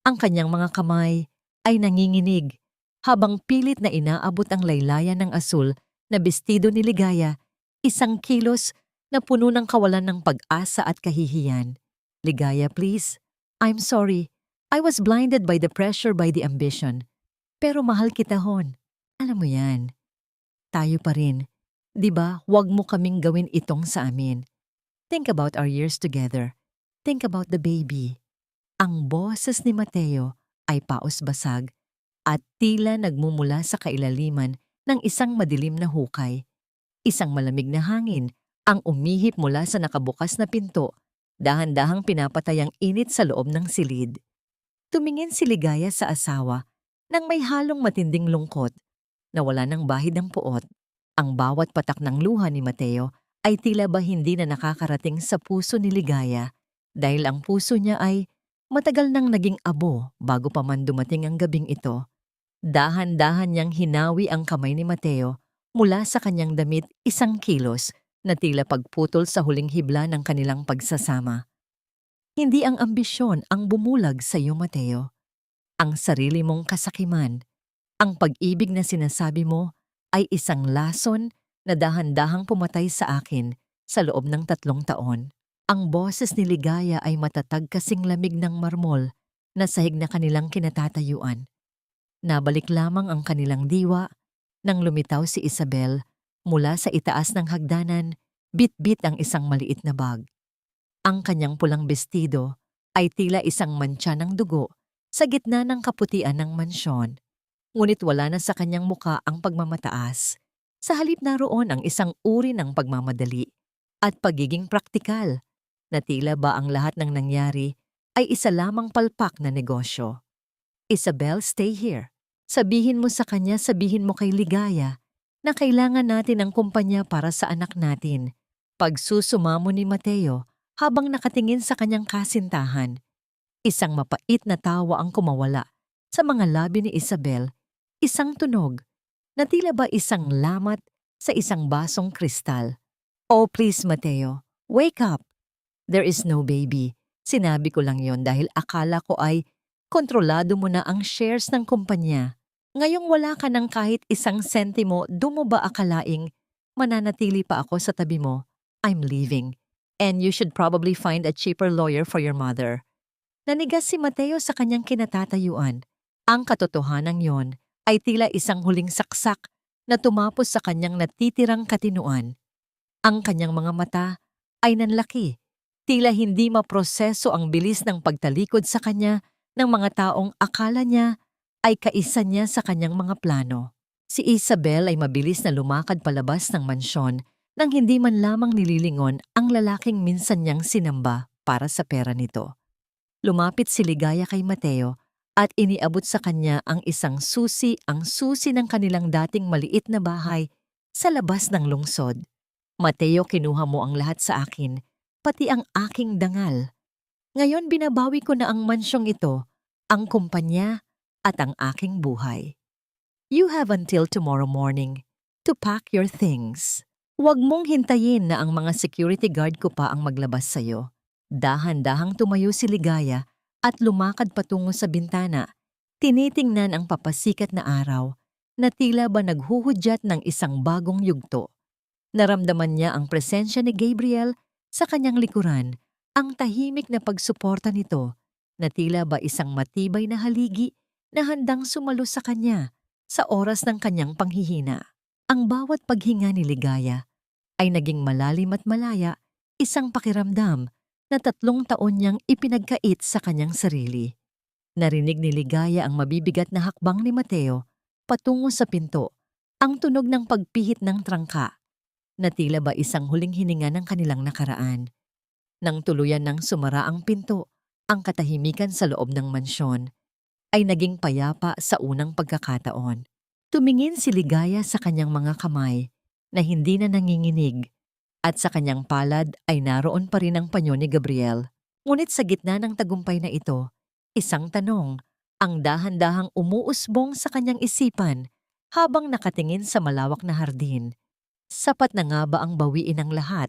Ang kanyang mga kamay ay nanginginig habang pilit na inaabot ang laylayan ng asul na bestido ni Ligaya, isang kilos na puno ng kawalan ng pag-asa at kahihiyan. Ligaya, please. I'm sorry. I was blinded by the pressure, by the ambition. Pero mahal kita, hon. Alam mo yan. Tayo pa rin. Diba, huwag mo kaming gawin itong sa amin. Think about our years together. Think about the baby. Ang boses ni Mateo ay pausbasag at tila nagmumula sa kailaliman ng isang madilim na hukay. Isang malamig na hangin ang umihip mula sa nakabukas na pinto, dahan-dahang pinapatay ang init sa loob ng silid. Tumingin si Ligaya sa asawa nang may halong matinding lungkot na wala ng bahid ng puot. Ang bawat patak ng luha ni Mateo ay tila ba hindi na nakakarating sa puso ni Ligaya dahil ang puso niya ay matagal nang naging abo bago pa man dumating ang gabing ito. Dahan-dahan niyang hinawi ang kamay ni Mateo mula sa kanyang damit 1 kilos na tila pagputol sa huling hibla ng kanilang pagsasama. Hindi ang ambisyon ang bumulag sa iyo, Mateo. Ang sarili mong kasakiman. Ang pag-ibig na sinasabi mo ay isang lason na dahan-dahang pumatay sa akin sa loob ng 3 taon. Ang boses ni Ligaya ay matatag kasing lamig ng marmol na sahig na kanilang kinatatayuan. Nabalik lamang ang kanilang diwa nang lumitaw si Isabel mula sa itaas ng hagdanan, bit-bit ang isang maliit na bag. Ang kanyang pulang bestido ay tila isang mantsa ng dugo sa gitna ng kaputian ng mansyon. Ngunit wala na sa kanyang muka ang pagmamataas. Sa halip naroon ang isang uri ng pagmamadali at pagiging praktikal na tila ba ang lahat ng nangyari ay isa lamang palpak na negosyo. Isabel, stay here. Sabihin mo sa kanya, sabihin mo kay Ligaya na kailangan natin ang kumpanya para sa anak natin. Pagsusumamo ni Mateo habang nakatingin sa kanyang kasintahan. Isang mapait na tawa ang kumawala sa mga labi ni Isabel, isang tunog na tila ba isang lamat sa isang basong kristal. Oh please Mateo, wake up. There is no baby. Sinabi ko lang yon dahil akala ko ay kontrolado mo na ang shares ng kumpanya. Ngayong wala ka ng kahit 1 sentimo, doon mo ba akalaing mananatili pa ako sa tabi mo? I'm leaving. And you should probably find a cheaper lawyer for your mother. Nanigas si Mateo sa kanyang kinatatayuan. Ang katotohanan yon ay tila isang huling saksak na tumapos sa kanyang natitirang katinuan. Ang kanyang mga mata ay nanlaki. Tila hindi maproseso ang bilis ng pagtalikod sa kanya ng mga taong akala niya ay kaisa niya sa kanyang mga plano. Si Isabel ay mabilis na lumakad palabas ng mansyon nang hindi man lamang nililingon ang lalaking minsan niyang sinamba para sa pera nito. Lumapit si Ligaya kay Mateo at iniabot sa kanya ang isang susi, ang susi ng kanilang dating maliit na bahay sa labas ng lungsod. Mateo, kinuha mo ang lahat sa akin, pati ang aking dangal. Ngayon binabawi ko na ang mansyong ito, ang kumpanya at ang aking buhay. You have until tomorrow morning to pack your things. Huwag mong hintayin na ang mga security guard ko pa ang maglabas sa'yo. Dahan-dahang tumayo si Ligaya at lumakad patungo sa bintana. Tinitingnan ang papasikat na araw na tila ba naghuhudyat ng isang bagong yugto. Naramdaman niya ang presensya ni Gabriel sa kanyang likuran, ang tahimik na pagsuporta nito na tila ba isang matibay na haligi na handang sumalo sa kanya sa oras ng kanyang panghihina. Ang bawat paghinga ni Ligaya ay naging malalim at malaya, isang pakiramdam na 3 taon niyang ipinagkait sa kanyang sarili. Narinig ni Ligaya ang mabibigat na hakbang ni Mateo patungo sa pinto, ang tunog ng pagpihit ng trangka, na tila ba isang huling hininga ng kanilang nakaraan. Nang tuluyan ng sumara ang pinto, ang katahimikan sa loob ng mansyon ay naging payapa sa unang pagkakataon. Tumingin si Ligaya sa kanyang mga kamay na hindi na nanginginig at sa kanyang palad ay naroon pa rin ang panyo ni Gabriel. Ngunit sa gitna ng tagumpay na ito, isang tanong ang dahan-dahang umuusbong sa kanyang isipan habang nakatingin sa malawak na hardin. Sapat na nga ba ang bawiin ang lahat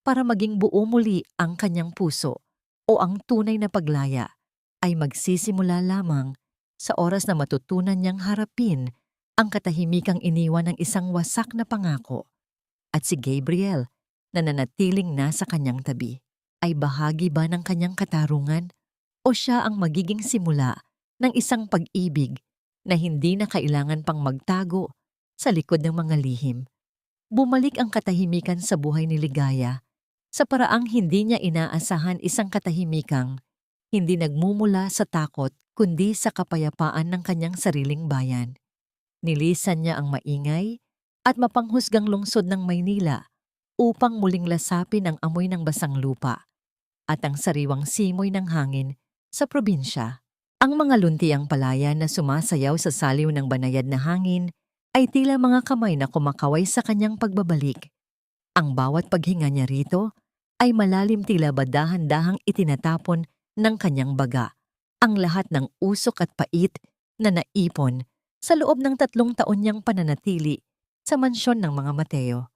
para maging buo muli ang kanyang puso o ang tunay na paglaya ay magsisimula lamang sa oras na matutunan niyang harapin ang katahimikang iniwan ng isang wasak na pangako. At si Gabriel, na nanatiling nasa kanyang tabi, ay bahagi ba ng kanyang katarungan o siya ang magiging simula ng isang pag-ibig na hindi na kailangan pang magtago sa likod ng mga lihim? Bumalik ang katahimikan sa buhay ni Ligaya sa paraang hindi niya inaasahan, isang katahimikang hindi nagmumula sa takot kundi sa kapayapaan ng kanyang sariling bayan. Nilisan niya ang maingay at mapanghusgang lungsod ng Maynila upang muling lasapin ang amoy ng basang lupa at ang sariwang simoy ng hangin sa probinsya. Ang mga luntiang palayan na sumasayaw sa saliw ng banayad na hangin ay tila mga kamay na kumakaway sa kanyang pagbabalik. Ang bawat paghinga niya rito ay malalim tila ba dahan-dahang itinatapon ng kanyang baga. Ang lahat ng usok at pait na naipon sa loob ng 3 taon niyang pananatili sa mansyon ng mga Mateo.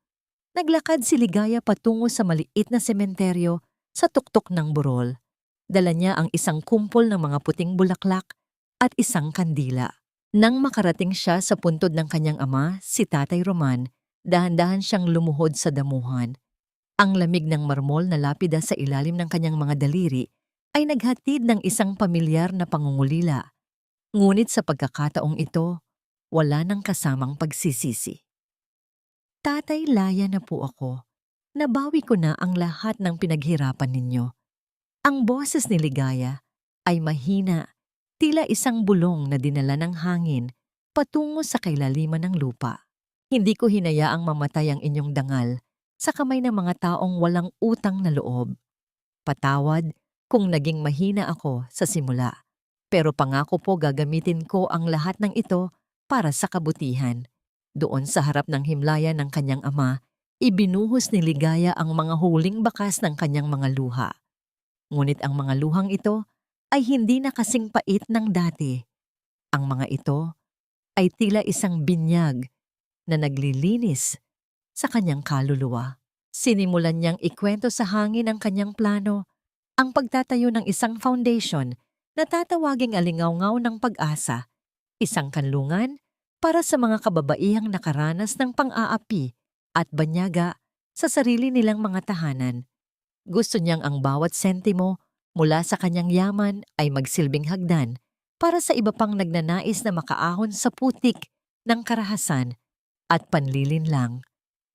Naglakad si Ligaya patungo sa maliit na sementeryo sa tuktok ng burol. Dala niya ang isang kumpol ng mga puting bulaklak at isang kandila. Nang makarating siya sa puntod ng kanyang ama, si Tatay Roman, dahan-dahan siyang lumuhod sa damuhan. Ang lamig ng marmol na lapida sa ilalim ng kanyang mga daliri ay naghatid ng isang pamilyar na pangungulila. Ngunit sa pagkakataong ito, wala nang kasamang pagsisisi. Tatay, laya na po ako. Nabawi ko na ang lahat ng pinaghirapan ninyo. Ang boses ni Ligaya ay mahina, tila isang bulong na dinala ng hangin patungo sa kailaliman ng lupa. Hindi ko hinayaang mamatay ang inyong dangal sa kamay ng mga taong walang utang na loob. Patawad kung naging mahina ako sa simula, pero pangako po gagamitin ko ang lahat ng ito para sa kabutihan. Doon sa harap ng himlayan ng kanyang ama, ibinuhos ni Ligaya ang mga huling bakas ng kanyang mga luha. Ngunit ang mga luhang ito ay hindi na kasing pait ng dati. Ang mga ito ay tila isang binyag na naglilinis sa kanyang kaluluwa. Sinimulan niyang ikwento sa hangin ang kanyang plano, ang pagtatayo ng isang foundation na tatawaging alingawngaw ng pag-asa, isang kanlungan para sa mga kababaihang nakaranas ng pang-aapi at banyaga sa sarili nilang mga tahanan. Gusto niyang ang bawat sentimo mula sa kanyang yaman ay magsilbing hagdan para sa iba pang nagnanais na makaahon sa putik ng karahasan at panlilinlang.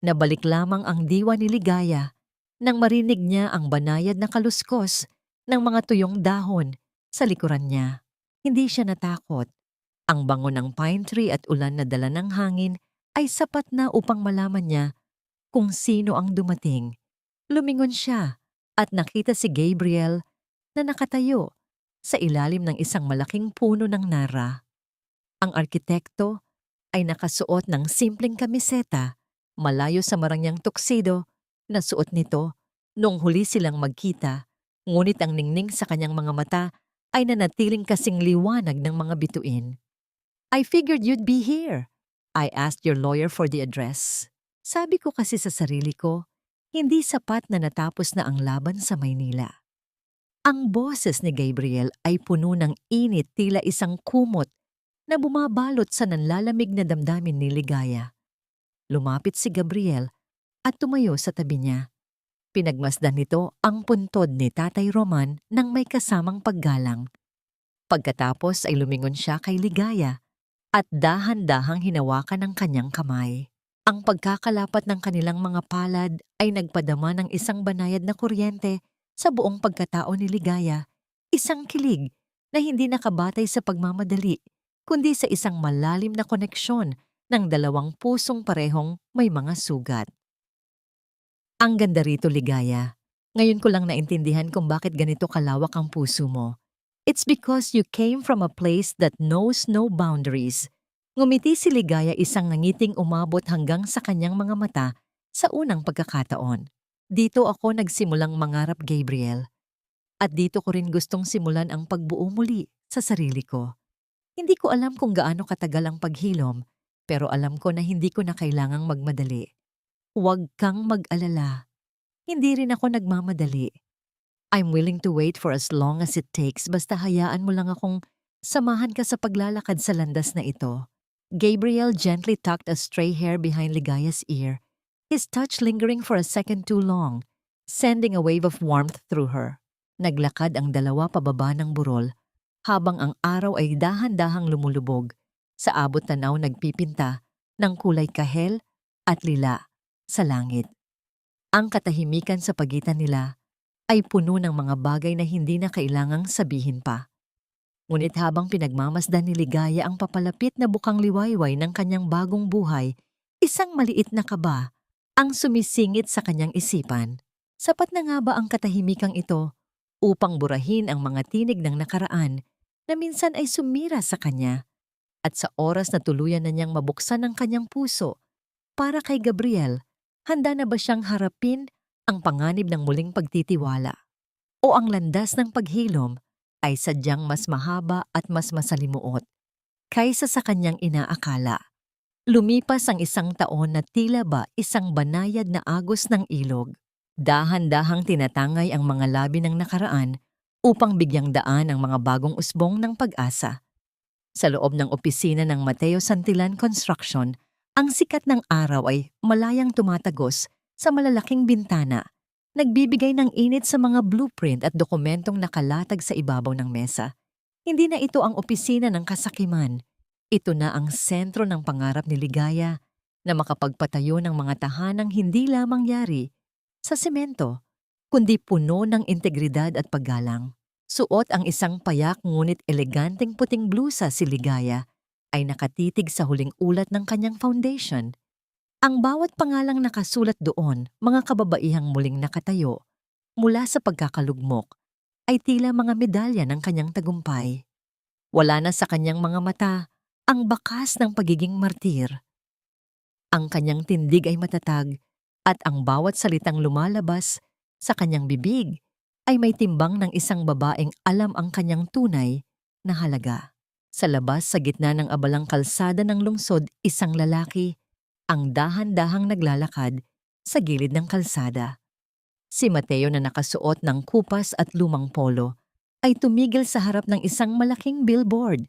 Nabalik lamang ang diwa ni Ligaya nang marinig niya ang banayad na kaluskos ng mga tuyong dahon sa likuran niya. Hindi siya natakot. Ang bango ng pine tree at ulan na dala ng hangin ay sapat na upang malaman niya kung sino ang dumating. Lumingon siya at nakita si Gabriel na nakatayo sa ilalim ng isang malaking puno ng nara. Ang arkitekto ay nakasuot ng simpleng kamiseta, malayo sa marangyang tuxedo na suot nito nung huli silang magkita, ngunit ang ningning sa kanyang mga mata ay nanatiling kasing liwanag ng mga bituin. I figured you'd be here. I asked your lawyer for the address. Sabi ko kasi sa sarili ko, hindi sapat na natapos na ang laban sa Maynila. Ang boses ni Gabriel ay puno ng init tila isang kumot na bumabalot sa nanlalamig na damdamin ni Ligaya. Lumapit si Gabriel at tumayo sa tabi niya. Pinagmasdan nito ang puntod ni Tatay Roman nang may kasamang paggalang. Pagkatapos ay lumingon siya kay Ligaya at dahan-dahang hinawakan ang kanyang kamay. Ang pagkakalapat ng kanilang mga palad ay nagpadama ng isang banayad na kuryente sa buong pagkatao ni Ligaya, isang kilig na hindi nakabatay sa pagmamadali, kundi sa isang malalim na koneksyon ng dalawang pusong parehong may mga sugat. Ang ganda rito, Ligaya. Ngayon ko lang naintindihan kung bakit ganito kalawak ang puso mo. It's because you came from a place that knows no boundaries. Ngumiti si Ligaya, isang nangiting umabot hanggang sa kanyang mga mata sa unang pagkakataon. Dito ako nagsimulang mangarap, Gabriel. At dito ko rin gustong simulan ang pagbuo muli sa sarili ko. Hindi ko alam kung gaano katagal ang paghilom, pero alam ko na hindi ko na kailangang magmadali. Huwag kang mag-alala. Hindi rin ako nagmamadali. I'm willing to wait for as long as it takes, basta hayaan mo lang akong samahan ka sa paglalakad sa landas na ito. Gabriel gently tucked a stray hair behind Ligaya's ear, his touch lingering for a second too long, sending a wave of warmth through her. Naglakad ang dalawa pababa ng burol, habang ang araw ay dahan-dahang lumulubog, sa abot tanaw nagpipinta ng kulay kahel at lila sa langit. Ang katahimikan sa pagitan nila ay puno ng mga bagay na hindi na kailangang sabihin pa. Ngunit habang pinagmamasdan ni Ligaya ang papalapit na bukang liwayway ng kanyang bagong buhay, isang maliit na kaba ang sumisingit sa kanyang isipan. Sapat na nga ba ang katahimikang ito upang burahin ang mga tinig ng nakaraan na minsan ay sumira sa kanya. At sa oras na tuluyan na niyang mabuksan ang kanyang puso para kay Gabriel, handa na ba siyang harapin ang panganib ng muling pagtitiwala? O ang landas ng paghilom ay sadyang mas mahaba at mas masalimuot kaysa sa kanyang inaakala? Lumipas ang isang taon na tila ba isang banayad na agos ng ilog. Dahan-dahang tinatangay ang mga labi ng nakaraan upang bigyang daan ang mga bagong usbong ng pag-asa. Sa loob ng opisina ng Mateo Santillan Construction, ang sikat ng araw ay malayang tumatagos sa malalaking bintana, nagbibigay ng init sa mga blueprint at dokumentong nakalatag sa ibabaw ng mesa. Hindi na ito ang opisina ng kasakiman. Ito na ang sentro ng pangarap ni Ligaya na makapagpatayo ng mga tahanang hindi lamang yari sa semento, kundi puno ng integridad at paggalang. Suot ang isang payak ngunit eleganteng puting blusa si Ligaya ay nakatitig sa huling ulat ng kanyang foundation. Ang bawat pangalang nakasulat doon, mga kababaihang muling nakatayo mula sa pagkakalugmok, ay tila mga medalya ng kanyang tagumpay. Wala na sa kanyang mga mata ang bakas ng pagiging martir. Ang kanyang tindig ay matatag at ang bawat salitang lumalabas sa kanyang bibig ay may timbang ng isang babaeng alam ang kanyang tunay na halaga. Sa labas sa gitna ng abalang kalsada ng lungsod, isang lalaki ang dahan-dahang naglalakad sa gilid ng kalsada. Si Mateo na nakasuot ng kupas at lumang polo ay tumigil sa harap ng isang malaking billboard.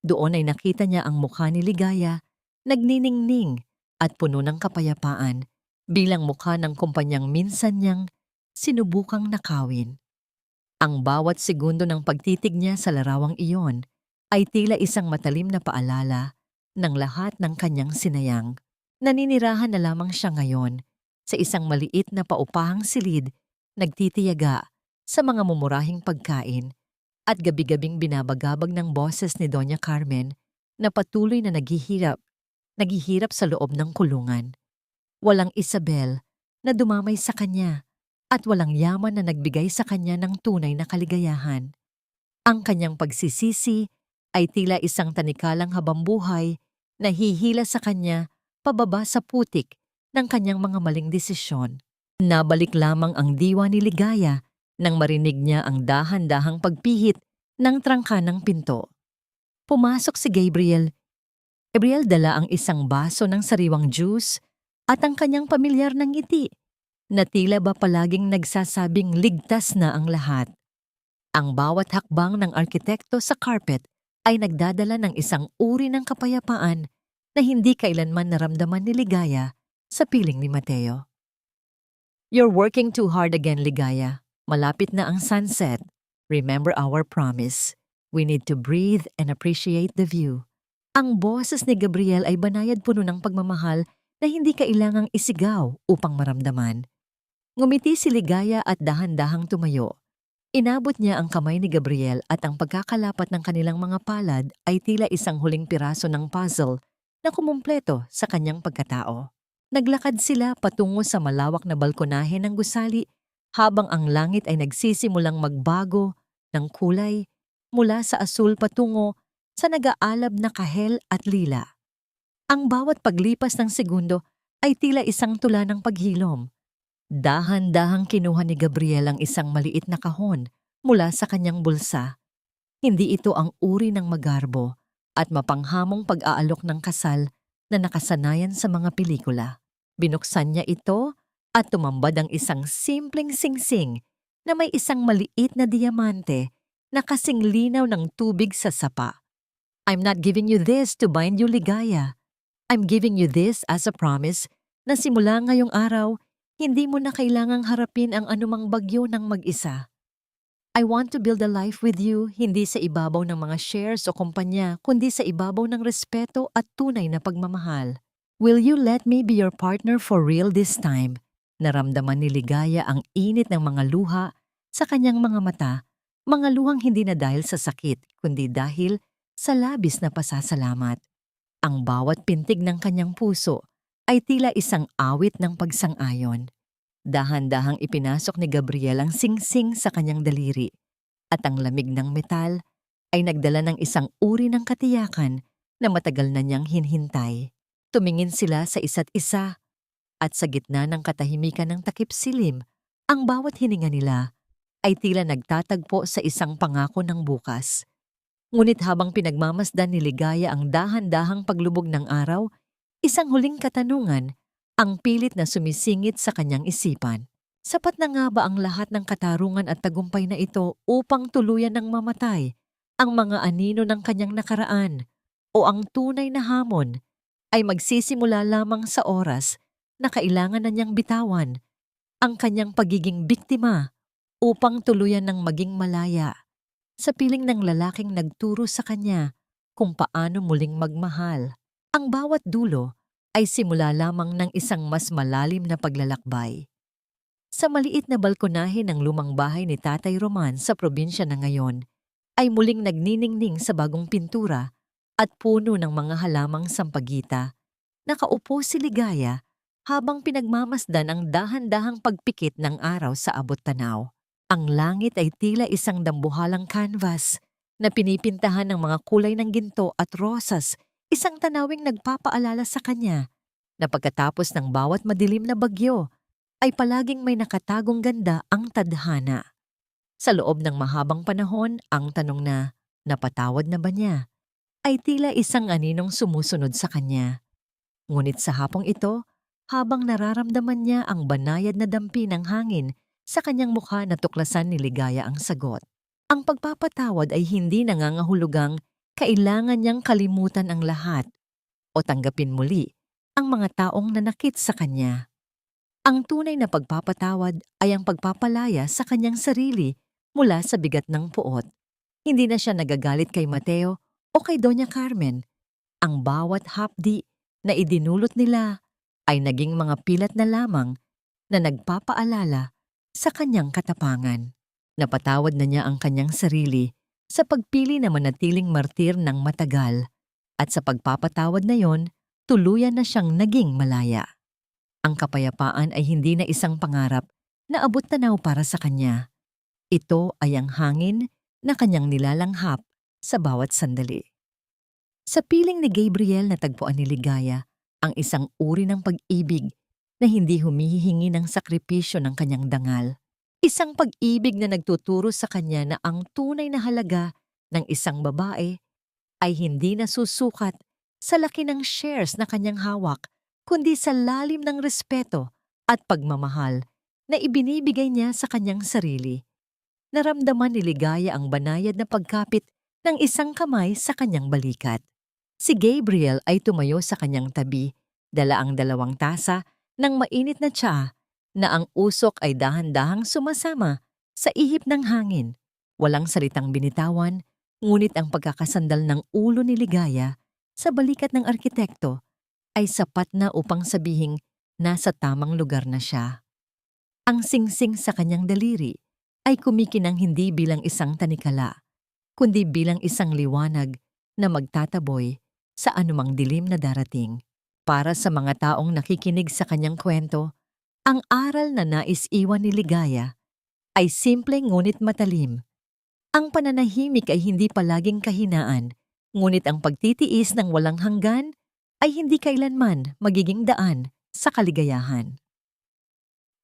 Doon ay nakita niya ang mukha ni Ligaya, nagniningning at puno ng kapayapaan bilang mukha ng kumpanyang minsan niyang sinubukang nakawin. Ang bawat segundo ng pagtitig niya sa larawang iyon ay tila isang matalim na paalala ng lahat ng kanyang sinayang. Naninirahan na lamang siya ngayon sa isang maliit na paupahang silid, nagtitiyaga sa mga mumurahing pagkain at gabi-gabing binabagabag ng boses ni Doña Carmen na patuloy na naghihirap sa loob ng kulungan. Walang Isabel na dumamay sa kanya at walang yaman na nagbigay sa kanya ng tunay na kaligayahan. Ang kanyang pagsisisi ay tila isang tanikalang habambuhay na hihila sa kanya pababa sa putik ng kanyang mga maling desisyon. Nabalik lamang ang diwa ni Ligaya nang marinig niya ang dahan-dahang pagpihit ng trangka ng pinto. Pumasok si Gabriel. Gabriel dala ang isang baso ng sariwang juice at ang kanyang pamilyar ng ngiti na tila ba palaging nagsasabing ligtas na ang lahat. Ang bawat hakbang ng arkitekto sa carpet ay nagdadala ng isang uri ng kapayapaan na hindi kailanman naramdaman ni Ligaya sa piling ni Mateo. You're working too hard again, Ligaya. Malapit na ang sunset. Remember our promise. We need to breathe and appreciate the view. Ang boses ni Gabriel ay banayad puno ng pagmamahal na hindi kailangang isigaw upang maramdaman. Ngumiti si Ligaya at dahan-dahang tumayo. Inabot niya ang kamay ni Gabriel at ang pagkakalapat ng kanilang mga palad ay tila isang huling piraso ng puzzle na kumumpleto sa kanyang pagkatao. Naglakad sila patungo sa malawak na balkonahe ng gusali habang ang langit ay nagsisimulang magbago ng kulay mula sa asul patungo sa nag-aalab na kahel at lila. Ang bawat paglipas ng segundo ay tila isang tula ng paghilom. Dahan-dahang kinuha ni Gabriel ang isang maliit na kahon mula sa kanyang bulsa. Hindi ito ang uri ng magarbo at mapanghamong pag-aalok ng kasal na nakasanayan sa mga pelikula. Binuksan niya ito at tumambad ang isang simpleng singsing na may isang maliit na diamante na kasing linaw ng tubig sa sapa. I'm not giving you this to bind you, Ligaya. I'm giving you this as a promise na simula ngayong araw, hindi mo na kailangang harapin ang anumang bagyo ng mag-isa. I want to build a life with you, hindi sa ibabaw ng mga shares o kumpanya, kundi sa ibabaw ng respeto at tunay na pagmamahal. Will you let me be your partner for real this time? Naramdaman ni Ligaya ang init ng mga luha sa kanyang mga mata, mga luhang hindi na dahil sa sakit, kundi dahil sa labis na pasasalamat. Ang bawat pintig ng kanyang puso ay tila isang awit ng pagsang-ayon. Dahan-dahang ipinasok ni Gabriel ang singsing sa kanyang daliri at ang lamig ng metal ay nagdala ng isang uri ng katiyakan na matagal na niyang hinhintay. Tumingin sila sa isa't isa at sa gitna ng katahimikan ng takip silim, ang bawat hininga nila ay tila nagtatagpo sa isang pangako ng bukas. Ngunit habang pinagmamasdan ni Ligaya ang dahan-dahang paglubog ng araw, isang huling katanungan ang pilit na sumisingit sa kanyang isipan. Sapat na nga ba ang lahat ng katarungan at tagumpay na ito upang tuluyan ng mamatay ang mga anino ng kanyang nakaraan, o ang tunay na hamon ay magsisimula lamang sa oras na kailangan na niyang bitawan ang kanyang pagiging biktima upang tuluyan ng maging malaya sa piling ng lalaking nagturo sa kanya kung paano muling magmahal. Ang bawat dulo ay simula lamang ng isang mas malalim na paglalakbay. Sa maliit na balkonahe ng lumang bahay ni Tatay Roman sa probinsya na ngayon, ay muling nagniningning sa bagong pintura at puno ng mga halamang sampagita. Nakaupo si Ligaya habang pinagmamasdan ang dahan-dahang pagpikit ng araw sa abot tanaw. Ang langit ay tila isang dambuhalang canvas na pinipintahan ng mga kulay ng ginto at rosas, isang tanawing nagpapaalala sa kanya na pagkatapos ng bawat madilim na bagyo ay palaging may nakatagong ganda ang tadhana. Sa loob ng mahabang panahon, ang tanong na, napatawad na ba niya, ay tila isang aninong sumusunod sa kanya. Ngunit sa hapong ito, habang nararamdaman niya ang banayad na dampi ng hangin sa kanyang mukha, natuklasan ni Ligaya ang sagot. Ang pagpapatawad ay hindi nangangahulugang kailangan niyang kalimutan ang lahat o tanggapin muli ang mga taong nanakit sa kanya. Ang tunay na pagpapatawad ay ang pagpapalaya sa kanyang sarili mula sa bigat ng puot. Hindi na siya nagagalit kay Mateo o kay Doña Carmen. Ang bawat hapdi na idinulot nila ay naging mga pilat na lamang na nagpapaalala sa kanyang katapangan. Napatawad na niya ang kanyang sarili sa pagpili na manatiling martir ng matagal, at sa pagpapatawad na yon, tuluyan na siyang naging malaya. Ang kapayapaan ay hindi na isang pangarap na abot tanaw para sa kanya. Ito ay ang hangin na kanyang nilalanghap sa bawat sandali. Sa piling ni Gabriel na tagpuan ni Ligaya ang isang uri ng pag-ibig na hindi humihingi ng sakripisyo ng kanyang dangal. Isang pag-ibig na nagtuturo sa kanya na ang tunay na halaga ng isang babae ay hindi nasusukat sa laki ng shares na kanyang hawak, kundi sa lalim ng respeto at pagmamahal na ibinibigay niya sa kanyang sarili. Naramdaman ni Ligaya ang banayad na pagkapit ng isang kamay sa kanyang balikat. Si Gabriel ay tumayo sa kanyang tabi, dala ang 2 tasa ng mainit na tsaa na ang usok ay dahan-dahang sumasama sa ihip ng hangin. Walang salitang binitawan, ngunit ang pagkakasandal ng ulo ni Ligaya sa balikat ng arkitekto ay sapat na upang sabihing nasa tamang lugar na siya. Ang singsing sa kanyang daliri ay kumikinang hindi bilang isang tanikala, kundi bilang isang liwanag na magtataboy sa anumang dilim na darating. Para sa mga taong nakikinig sa kanyang kwento, ang aral na nais iwan ni Ligaya ay simple ngunit matalim. Ang pananahimik ay hindi palaging kahinaan, ngunit ang pagtitiis ng walang hanggan ay hindi kailanman magiging daan sa kaligayahan.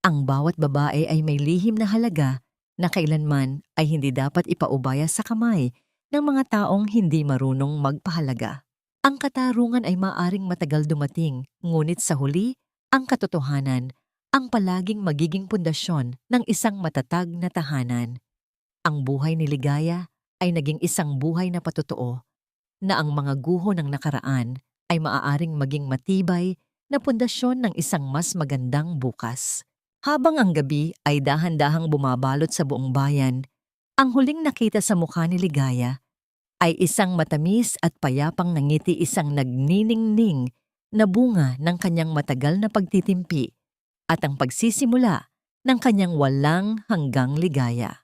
Ang bawat babae ay may lihim na halaga na kailanman ay hindi dapat ipaubaya sa kamay ng mga taong hindi marunong magpahalaga. Ang katarungan ay maaring matagal dumating, ngunit sa huli, ang katotohanan ang palaging magiging pundasyon ng isang matatag na tahanan. Ang buhay ni Ligaya ay naging isang buhay na patotoo, na ang mga guho ng nakaraan ay maaaring maging matibay na pundasyon ng isang mas magandang bukas. Habang ang gabi ay dahan-dahang bumabalot sa buong bayan, ang huling nakita sa mukha ni Ligaya ay isang matamis at payapang ngiti, isang nagniningning na bunga ng kanyang matagal na pagtitimpi at ang pagsisimula ng kanyang walang hanggang ligaya.